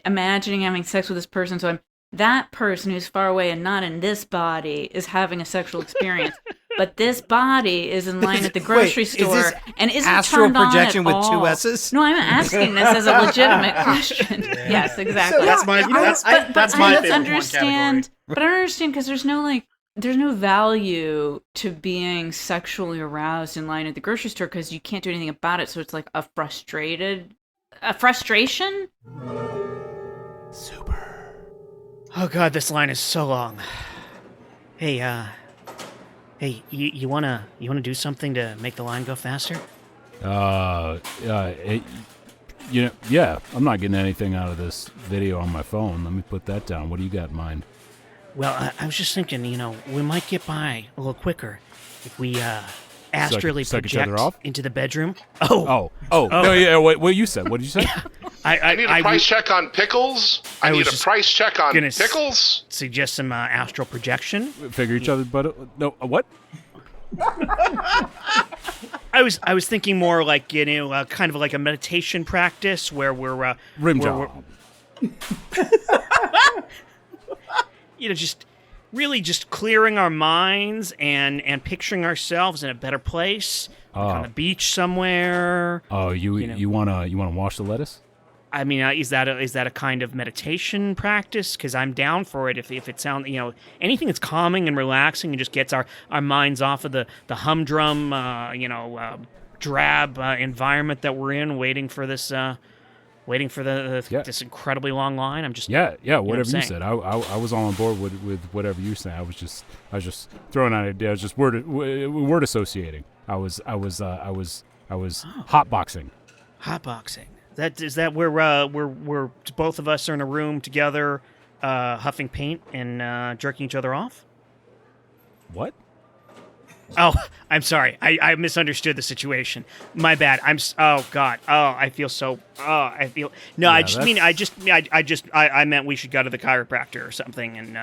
imagining having sex with this person, so that person who's far away and not in this body is having a sexual experience. But this body is in line at the grocery store and isn't astral turned on projection at with all. two S's? No, I'm asking this as a legitimate question. Yes, exactly. That's my that's my But favorite I porn understand. category. But I don't understand because there's no value to being sexually aroused in line at the grocery store because you can't do anything about it. So it's like a frustration. Oh god, this line is so long. Hey, you wanna do something to make the line go faster? Yeah, I'm not getting anything out of this video on my phone. Let me put that down. What do you got in mind? Well, I was just thinking, we might get by a little quicker if we astrally suck each project other off? into the bedroom. Oh. No, yeah. What you said? What did you say? I need a price check on pickles. I need a price check on pickles. Suggest some astral projection. Figure each other, but no. What? I was thinking more like kind of like a meditation practice where we're Rim where job. Just really just clearing our minds and picturing ourselves in a better place, like on the beach somewhere. Oh, you wanna wash the lettuce? I mean, is that a kind of meditation practice? Because I'm down for it. If it sounds, anything that's calming and relaxing and just gets our minds off of the humdrum, drab environment that we're in, waiting for this this incredibly long line. I'm just whatever you said. I was all on board with whatever you said. I was just throwing out ideas. I was just word associating. I was hotboxing. Hotboxing. Is that where both of us are in a room together, huffing paint and jerking each other off? What? Oh, I'm sorry. I misunderstood the situation. My bad. Oh God. Oh, I feel so. Oh, I feel. No, Yeah, I meant we should go to the chiropractor or something and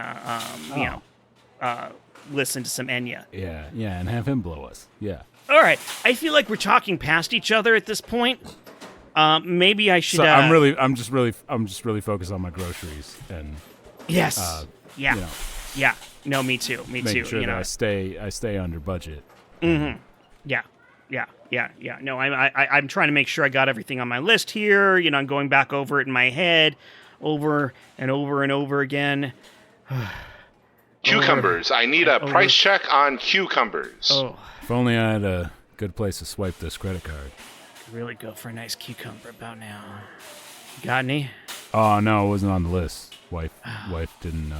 listen to some Enya. Yeah, and have him blow us. Yeah. All right. I feel like we're talking past each other at this point. Maybe I should. So I'm just really focused on my groceries and. Yes. Yeah. Yeah. No, me too. Making sure that I stay under budget. Mm-hmm. Yeah. No, I'm trying to make sure I got everything on my list here. I'm going back over it in my head, over and over and over again. Cucumbers. I need a price check on cucumbers. Oh, If only I had a good place to swipe this credit card. really go for a nice cucumber about now. Got any? Oh no, it wasn't on the list. Wife didn't.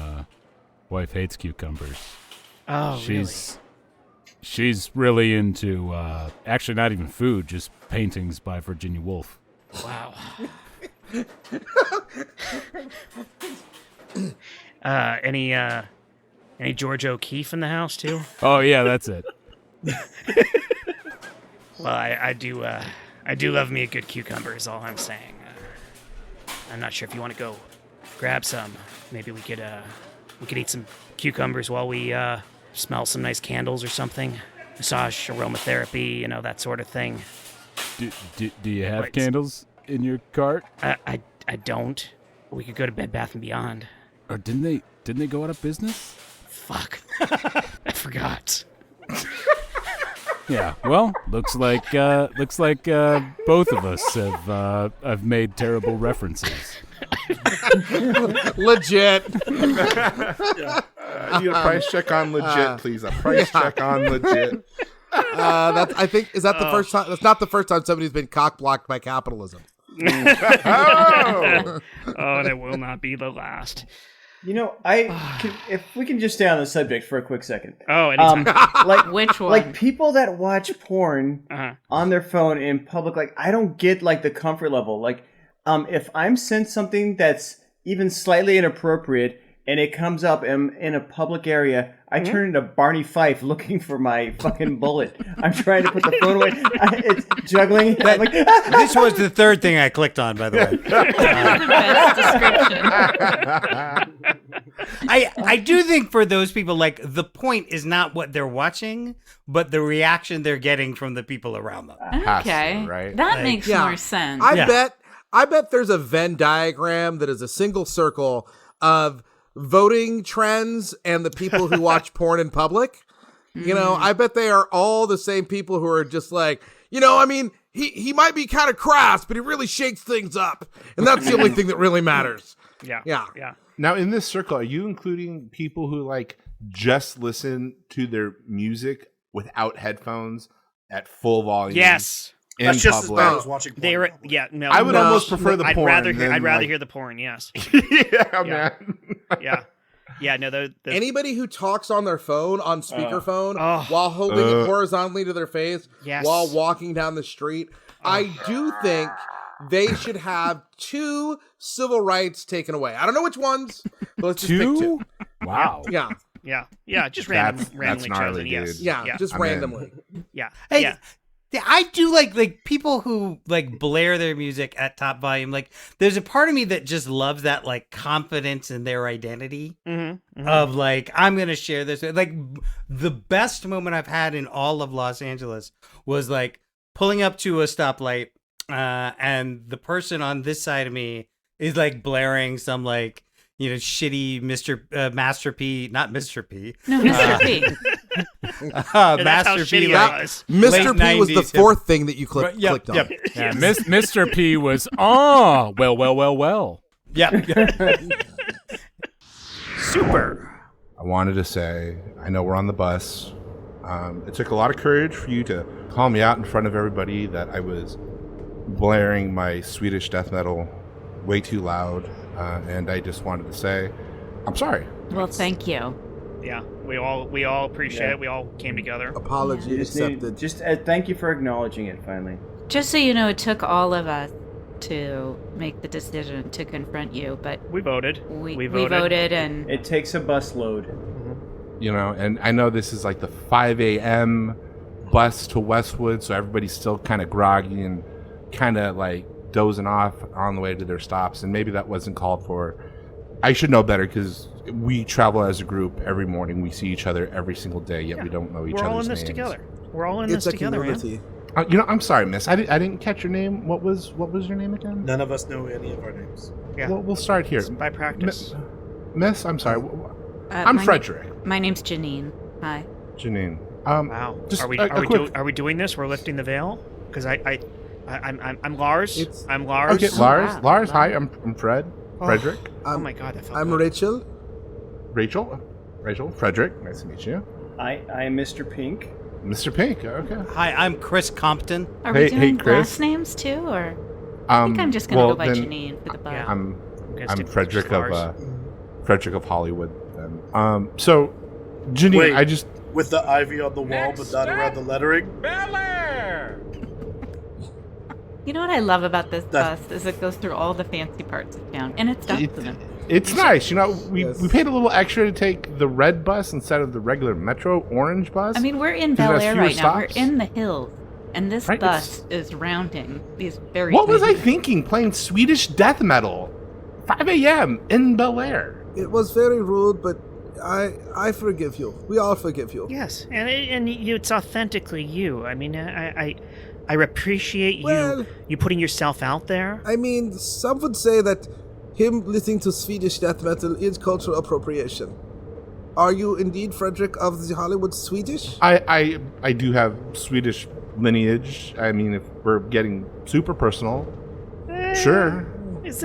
Wife hates cucumbers. Oh, She's really into actually not even food, just paintings by Virginia Woolf. Wow. Any George O'Keefe in the house too? Oh yeah, that's it. Well, I do love me a good cucumber. Is all I'm saying. I'm not sure if you want to go grab some. Maybe we could eat some cucumbers while we smell some nice candles or something. Massage, aromatherapy, that sort of thing. Do you have Right. candles in your cart? I don't. We could go to Bed Bath & Beyond. Or didn't they go out of business? Fuck. I forgot. Yeah. Well, looks like both of us have made terrible references. Legit. I need a price check on legit, please. A price check on legit. I think is that the first time? That's not the first time somebody's been cock blocked by capitalism. Oh! Oh, that will not be the last. If we can just stay on the subject for a quick second. Oh, anytime. Like Which one? Like people that watch porn Uh-huh. on their phone in public, like I don't get like the comfort level. Like, if I'm sent something that's even slightly inappropriate and it comes up in a public area, I turn into Barney Fife looking for my fucking bullet. I'm trying to put the phone away. It's juggling. I'm like, This was the third thing I clicked on, by the way. the best description. I do think for those people, like, the point is not what they're watching, but the reaction they're getting from the people around them. Has to, Okay, right? that Like, makes yeah. more sense. I bet there's a Venn diagram that is a single circle of voting trends and the people who watch porn in public. I bet they are all the same people who are just like, I mean, he might be kind of crass, but he really shakes things up. And that's the only thing that really matters. Yeah. Yeah. Now, in this circle, are you including people who just listen to their music without headphones at full volume? Yes. In That's just as public? bad as watching porn. They were. in public. Yeah. No. I would No. almost prefer the I'd porn. rather than, hear the porn. Yes. yeah, man. Yeah. Yeah. No. Those Anybody who talks on their phone on speakerphone Oh. while holding it horizontally to their face Yes. while walking down the street, I do think they should have 2 civil rights taken away. I don't know which ones, but let's just pick 2. Wow. Yeah, Yeah. Just That's randomly gnarly, chosen. Yes. dude. yeah, just I'm in. randomly. Yeah. Hey, Yeah. yeah, I do like people who blare their music at top volume. Like, there's a part of me that just loves that confidence in their identity of I'm gonna share this. Like, the best moment I've had in all of Los Angeles was pulling up to a stoplight, and the person on this side of me is blaring some shitty Master P, not Mr. P. No, Mr. P. That's how Master shitty P. it was. Mr. P was the 90s. 4th thing that you clicked on. Yep. Yeah, Mr. P was well. Yep. Super. I wanted to say, I know we're on the bus. It took a lot of courage for you to call me out in front of everybody that I was blaring my Swedish death metal way too loud. And I just wanted to say, I'm sorry. Well, thank you. Yeah. We all appreciate it. We all came together. Apology accepted. Thank you for acknowledging it finally. Just so you know, it took all of us to make the decision to confront you, but We voted. we voted, and It takes a bus load. And I know this is the 5 a.m. bus to Westwood, so everybody's still kind of groggy and kind of dozing off on the way to their stops, and maybe that wasn't called for. I should know better because we travel as a group every morning. We see each other every single day, yet we don't know each We're other's all in this names. together. We're all in It's this a together, man. community. I'm sorry, miss. I didn't catch your name. What was your name again? None of us know any of our names. Yeah. We'll start here. By practice. Miss, I'm sorry. I'm my Frederick. My name's Janine. Hi. Janine. Wow. Just Are we quick- are we doing this? We're lifting the veil? Because I'm Lars. It's- I'm Lars. Okay, Lars. wow. Lars, hi. I'm Fred. Frederick. Oh my god, that felt I'm good. Rachel. Rachel. Frederick. Nice to meet you. I'm Mr. Pink. Mr. Pink. Okay. Hi, I'm Chris Compton. Are Hey- we doing hey, Chris. last names too, or I think I'm just gonna go by Janine for the bus. Yeah. I'm gonna stick with Frederick just Lars. Frederick of Hollywood. Then. So, Janine, Wait. I just With the ivy on the wall, but not around the lettering. You know what I love about this That- bus is it goes through all the fancy parts of town, and it stops in them. It's nice. We Yes. paid a little extra to take the red bus instead of the regular Metro orange bus. I mean, we're in Because it Bel has Air fewer right now. stops. We're in the hills, and this Right, bus is rounding these very. What was I tiny- thinking playing Swedish death metal? 5 a.m. in Bel Air. It was very rude, but I forgive you. We all forgive you. Yes, and it's authentically you. I mean, I appreciate Well- you putting yourself out there. I mean, some would say that him listening to Swedish death metal is cultural appropriation. Are you indeed Frederick of the Hollywood Swedish? I do have Swedish lineage. I mean, if we're getting super personal, sure. Is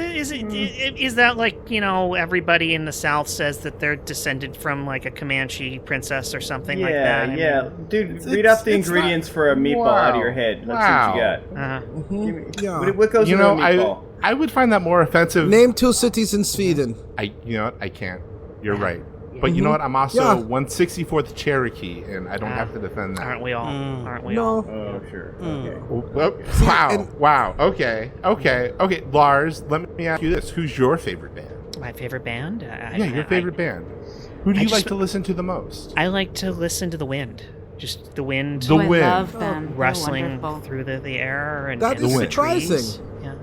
that like, everybody in the South says that they're descended from like a Comanche princess or something like that? I Yeah. mean, Dude, read off the it's ingredients for a meatball out of your head. Let's see what you got. Yeah. What goes into a meatball? I would find that more offensive. Name 2 cities in Sweden. You know what? I can't. You're right. But you know what? I'm also Yeah. 164th Cherokee, and I don't have to defend that. aren't we all? Aren't we No. all? Oh, sure. Okay. Wow. and- Wow. Okay. Lars, let me ask you this. Who's your favorite band? My favorite band? Your favorite band. Who do you just- like to listen to the most? I like to listen to the wind. Just the wind. The I wind. love them. They're Rustling wonderful. through the air and That and is the surprising. trees. Yeah.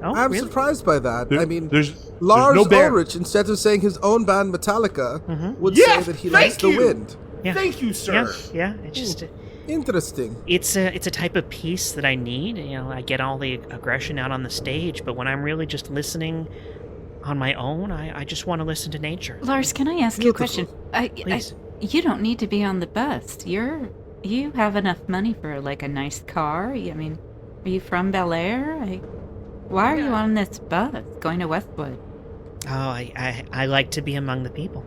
Oh, I'm really? surprised by that. There- I mean, there's Lars no band. Ulrich, instead of saying his own band Metallica, would Yeah, say that he likes thank the you. wind. Yeah. Thank you, sir. Yeah. It's just Interesting. it's a type of piece that I need. I get all the aggression out on the stage, but when I'm really just listening on my own, I just want to listen to nature. Lars, can I ask you a Beautiful. question? Please. You don't need to be on the bus. You have enough money for like a nice car. I mean, are you from Bel Air? Why are you on this bus going to Westwood? Oh, I like to be among the people.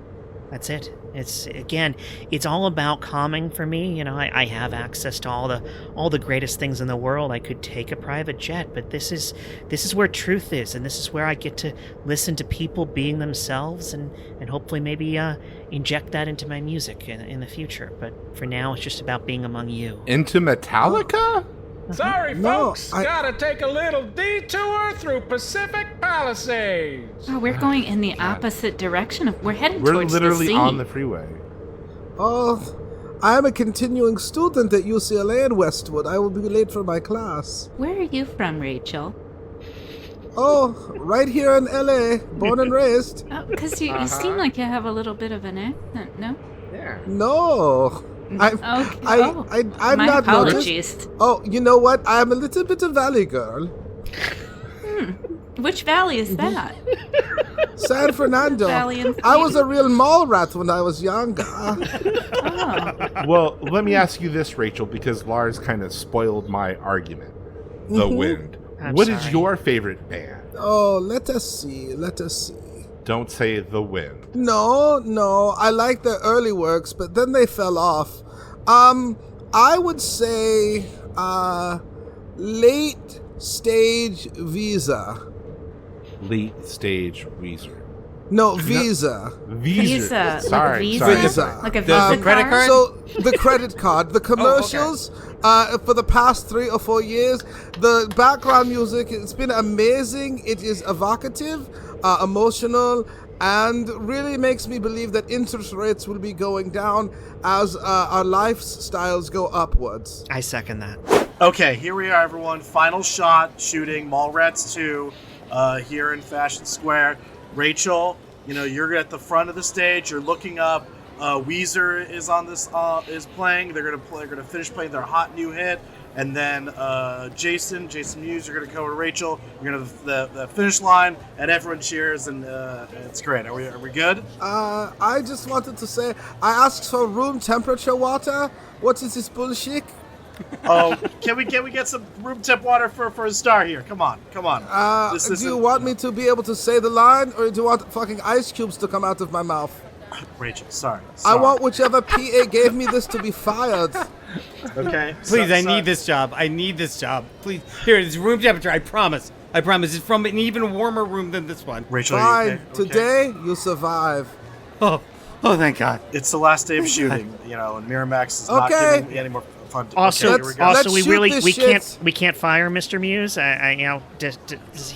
That's it. It's all about calming for me. I have access to all the greatest things in the world. I could take a private jet, but this is where truth is, and this is where I get to listen to people being themselves, and hopefully maybe inject that into my music in the future. But for now, it's just about being among you. Into Metallica? Sorry, No, folks. I- Gotta take a little detour through Pacific Palisades. Oh, we're going in the opposite direction. We're heading We're towards literally the sea. on the freeway. Oh, I am a continuing student at UCLA in Westwood. I will be late for my class. Where are you from, Rachel? Oh, right here in LA, born and raised. Oh, because you seem like you have a little bit of an accent, no? No. I'm My not apologies. noticed. Oh, you know what? I'm a little bit of valley girl. Which valley is that? San Fernando. Valley in I was a real mall rat when I was younger. Oh. Well, let me ask you this, Rachel, because Lars kind of spoiled my argument. The Wind. I'm What is sorry. your favorite band? Oh, let us see. Don't say The Wind. No, I like their early works, but then they fell off. I would say, late stage Visa. Late stage Weezer. No, Visa. Visa. Sorry, Like a visa? sorry. Visa. Like a The Visa credit card? So the credit card, the commercials, for the past 3 or 4 years, the background music, it's been amazing. It is evocative, emotional, and really makes me believe that interest rates will be going down as our lifestyles go upwards. I second that. Okay, here we are, everyone. Final shot shooting Mallrats 2 here in Fashion Square. Rachel, you're at the front of the stage. You're looking up. Weezer is on this is playing. They're gonna finish playing their hot new hit, and then Jason Mewes, you're gonna go to Rachel. You're gonna the finish line, and everyone cheers, and it's great. Are we good? I just wanted to say, I asked for room temperature water. What is this bullshit? Oh, can we get some room temp water for a star here? Come on. This Do you isn't- want me to be able to say the line, or do you want fucking ice cubes to come out of my mouth? Rachel? Sorry. I want whichever PA gave me this to be fired. Okay. Please, I need this job. Please, here, it's room temperature. I promise. It's from an even warmer room than this one. Rachel, Fine. you okay? Today, you survive. Oh, thank God. It's the last day of shooting, and Miramax is not Okay. giving me any more fun. Also, Okay, here we go. Let's we shoot really this we shit. can't fire Mr. Mewes.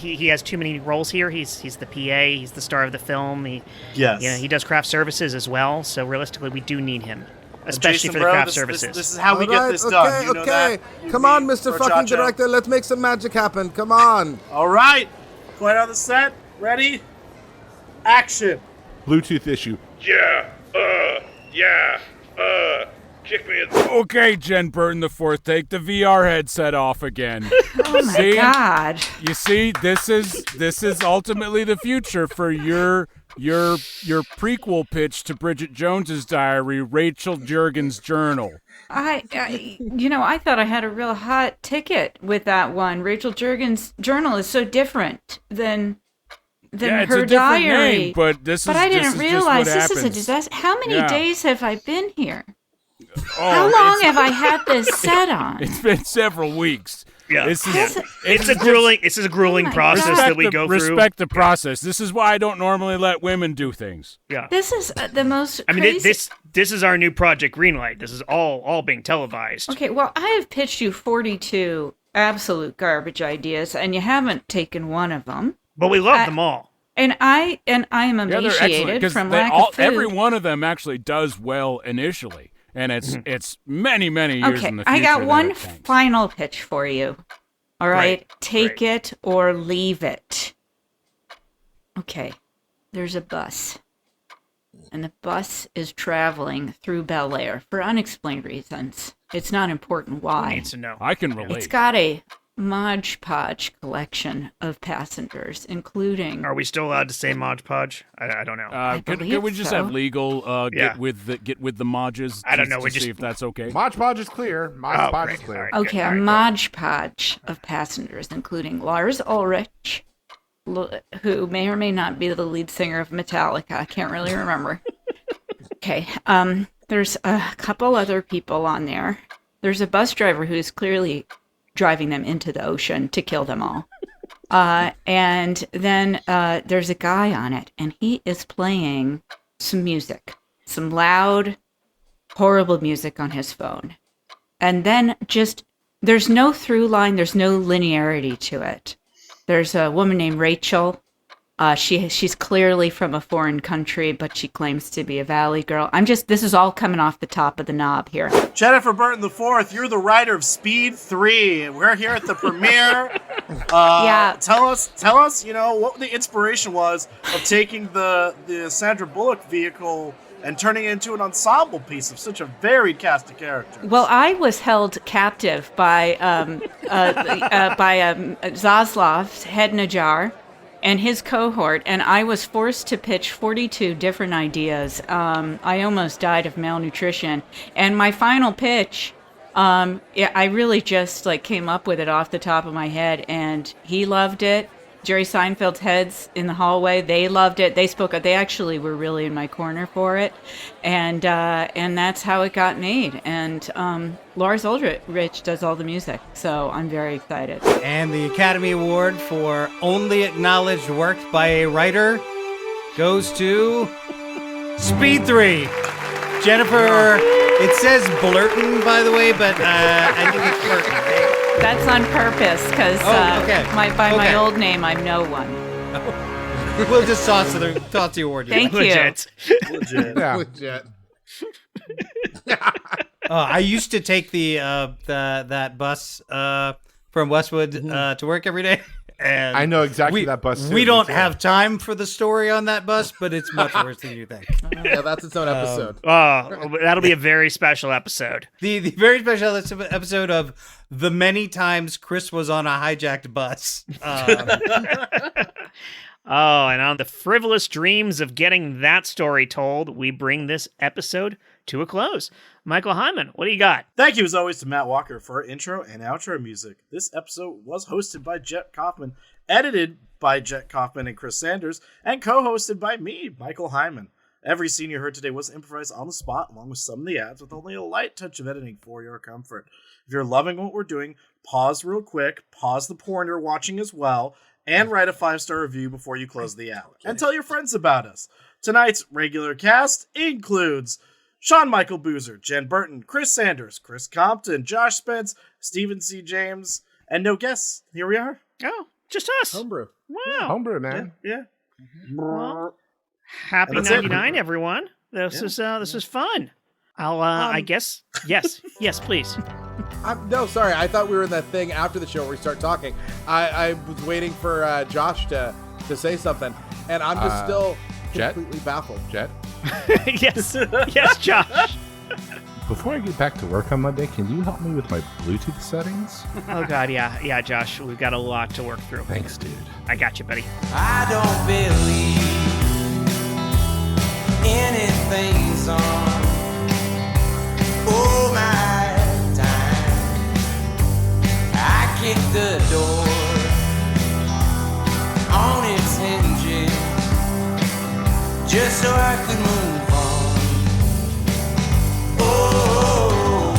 He has too many roles here. He's the PA. He's the star of the film. Yes. He does craft services as well. So realistically, we do need him, especially Jason, for the bro, craft this services. is how we All get right, this done. You know okay. that? Come on, Mr. Or fucking Cha-Cha. director. Let's make some magic happen. Come on. All right. Going on the set. Ready? Action. Bluetooth issue. Yeah, Yeah. Kick me in. Okay, Jen Burton the fourth, take the VR headset off again. Oh my God. You see, this is ultimately the future for your prequel pitch to Bridget Jones's Diary, Rachel Jergens' Journal. I thought I had a real hot ticket with that one. Rachel Jergens' Journal is so different than It's her a different diary. name, but I didn't realize this is a disaster. How many days have I been here? How long have I had this set on? It's been several weeks. Yeah. This is a grueling process that we go through. Respect the process. This is why I don't normally let women do things. Yeah. This is the most I mean, crazy... this is our new Project Greenlight. This is all being televised. Okay, well, I have pitched you 42 absolute garbage ideas, and you haven't taken one of them. But we love them all. And I am emaciated from lack of food. Every one of them actually does well initially. And it's many, many years in the future. I got one final pitch for you. All right? Take it or leave it. Okay. There's a bus. And the bus is traveling through Bel Air for unexplained reasons. It's not important why. Who needs to know? I can relate. It's got a Mod Podge collection of passengers, including... Are we still allowed to say Mod Podge? I don't know. Can we just have legal get with the Modges? I don't know. We just see if that's okay. Mod Podge is clear. Mod Podge is clear. Right, okay, a Mod Podge of passengers, including Lars Ulrich, who may or may not be the lead singer of Metallica. I can't really remember. Okay, there's a couple other people on there. There's a bus driver who's clearly driving them into the ocean to kill them all. And then there's a guy on it, and he is playing some music, some loud, horrible music on his phone. And then there's no through line, there's no linearity to it. There's a woman named Rachel. She's clearly from a foreign country, but she claims to be a Valley girl. this is all coming off the top of the knob here. Jennifer Burton the fourth, you're the writer of Speed 3. We're here at the premiere. Yeah. Tell us, what the inspiration was of taking the Sandra Bullock vehicle and turning it into an ensemble piece of such a varied cast of characters. Well, I was held captive by Zaslav Hednajar and his cohort, and I was forced to pitch 42 different ideas. I almost died of malnutrition. And my final pitch, I really just came up with it off the top of my head, and he loved it. Jerry Seinfeld's heads in the hallway, they loved it. They spoke up. They actually were really in my corner for it. And that's how it got made. And Lars Ulrich does all the music, so I'm very excited. And the Academy Award for Only Acknowledged Work by a Writer goes to Speed 3. Jennifer, it says Blurton, by the way, but I think it's Burton. That's on purpose, because by my old name, I'm no one. We'll just toss the award. Thank you. Legit. Yeah. Legit. I used to take that bus from Westwood to work every day. And I know exactly that bus. We don't have time for the story on that bus, but it's much worse than you think. Yeah, that's its own episode. That'll be a very special episode. The very special episode of the many times Chris was on a hijacked bus. And on the frivolous dreams of getting that story told, we bring this episode to a close. Michael Heiman, what do you got? Thank you, as always, to Matt Walker for our intro and outro music. This episode was hosted by Jet Kaufman, edited by Jet Kaufman and Chris Sanders, and co-hosted by me, Michael Heiman. Every scene you heard today was improvised on the spot, along with some of the ads, with only a light touch of editing for your comfort. If you're loving what we're doing, pause real quick, pause the porn you're watching as well, and write a 5-star review before you close the app. And tell your friends about us. Tonight's regular cast includes Sean Michael Boozer, Jen Burton, Chris Sanders, Chris Compton, Josh Spence, Stephen C. James, and no guests. Here we are. Oh, just us. Homebrew. Wow. Homebrew, man. Yeah. Well, happy And that's 99, everyone. This is fun. I'll I guess yes, please. No, sorry. I thought we were in that thing after the show where we start talking. I was waiting for Josh to say something, and I'm just still completely baffled. Jet, yes, Josh. before I get back to work on Monday, can you help me with my Bluetooth settings? Oh God, yeah, Josh. We've got a lot to work through. Thanks, dude. I got you, buddy. I don't believe anything's on. Oh my time, I kicked the door on its hinges just so I could move on. Oh,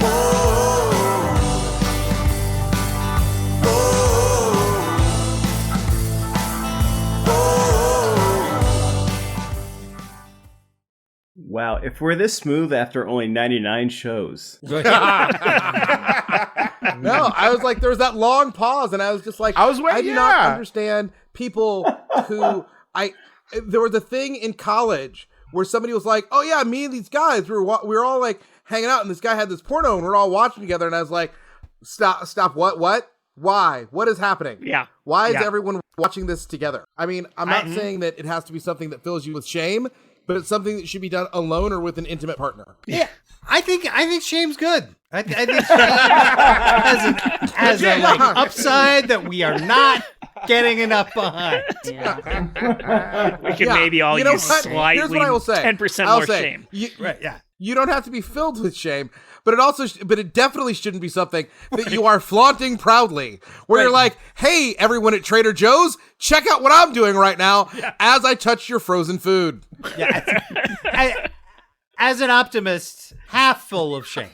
oh, Wow, if we're this smooth after only 99 shows. No, I was like, there was that long pause, and I was just like, I was waiting, I do not understand people who there was a thing in college where somebody was like, oh yeah, me and these guys, we were all like hanging out, and this guy had this porno, and we're all watching together, and I was like, stop, what, why, what is happening? Yeah. Why is everyone watching this together? I mean, I'm not saying that it has to be something that fills you with shame, but it's something that should be done alone or with an intimate partner. Yeah, I think shame's good. I think shame has a like upside that we are not getting enough behind. We could maybe all use slightly Here's what I will say. 10% more shame. You don't have to be filled with shame, but it definitely shouldn't be something that you are flaunting proudly. Where you're like, "Hey, everyone at Trader Joe's, check out what I'm doing right now as I touch your frozen food." Yeah. As an optimist, half full of shame.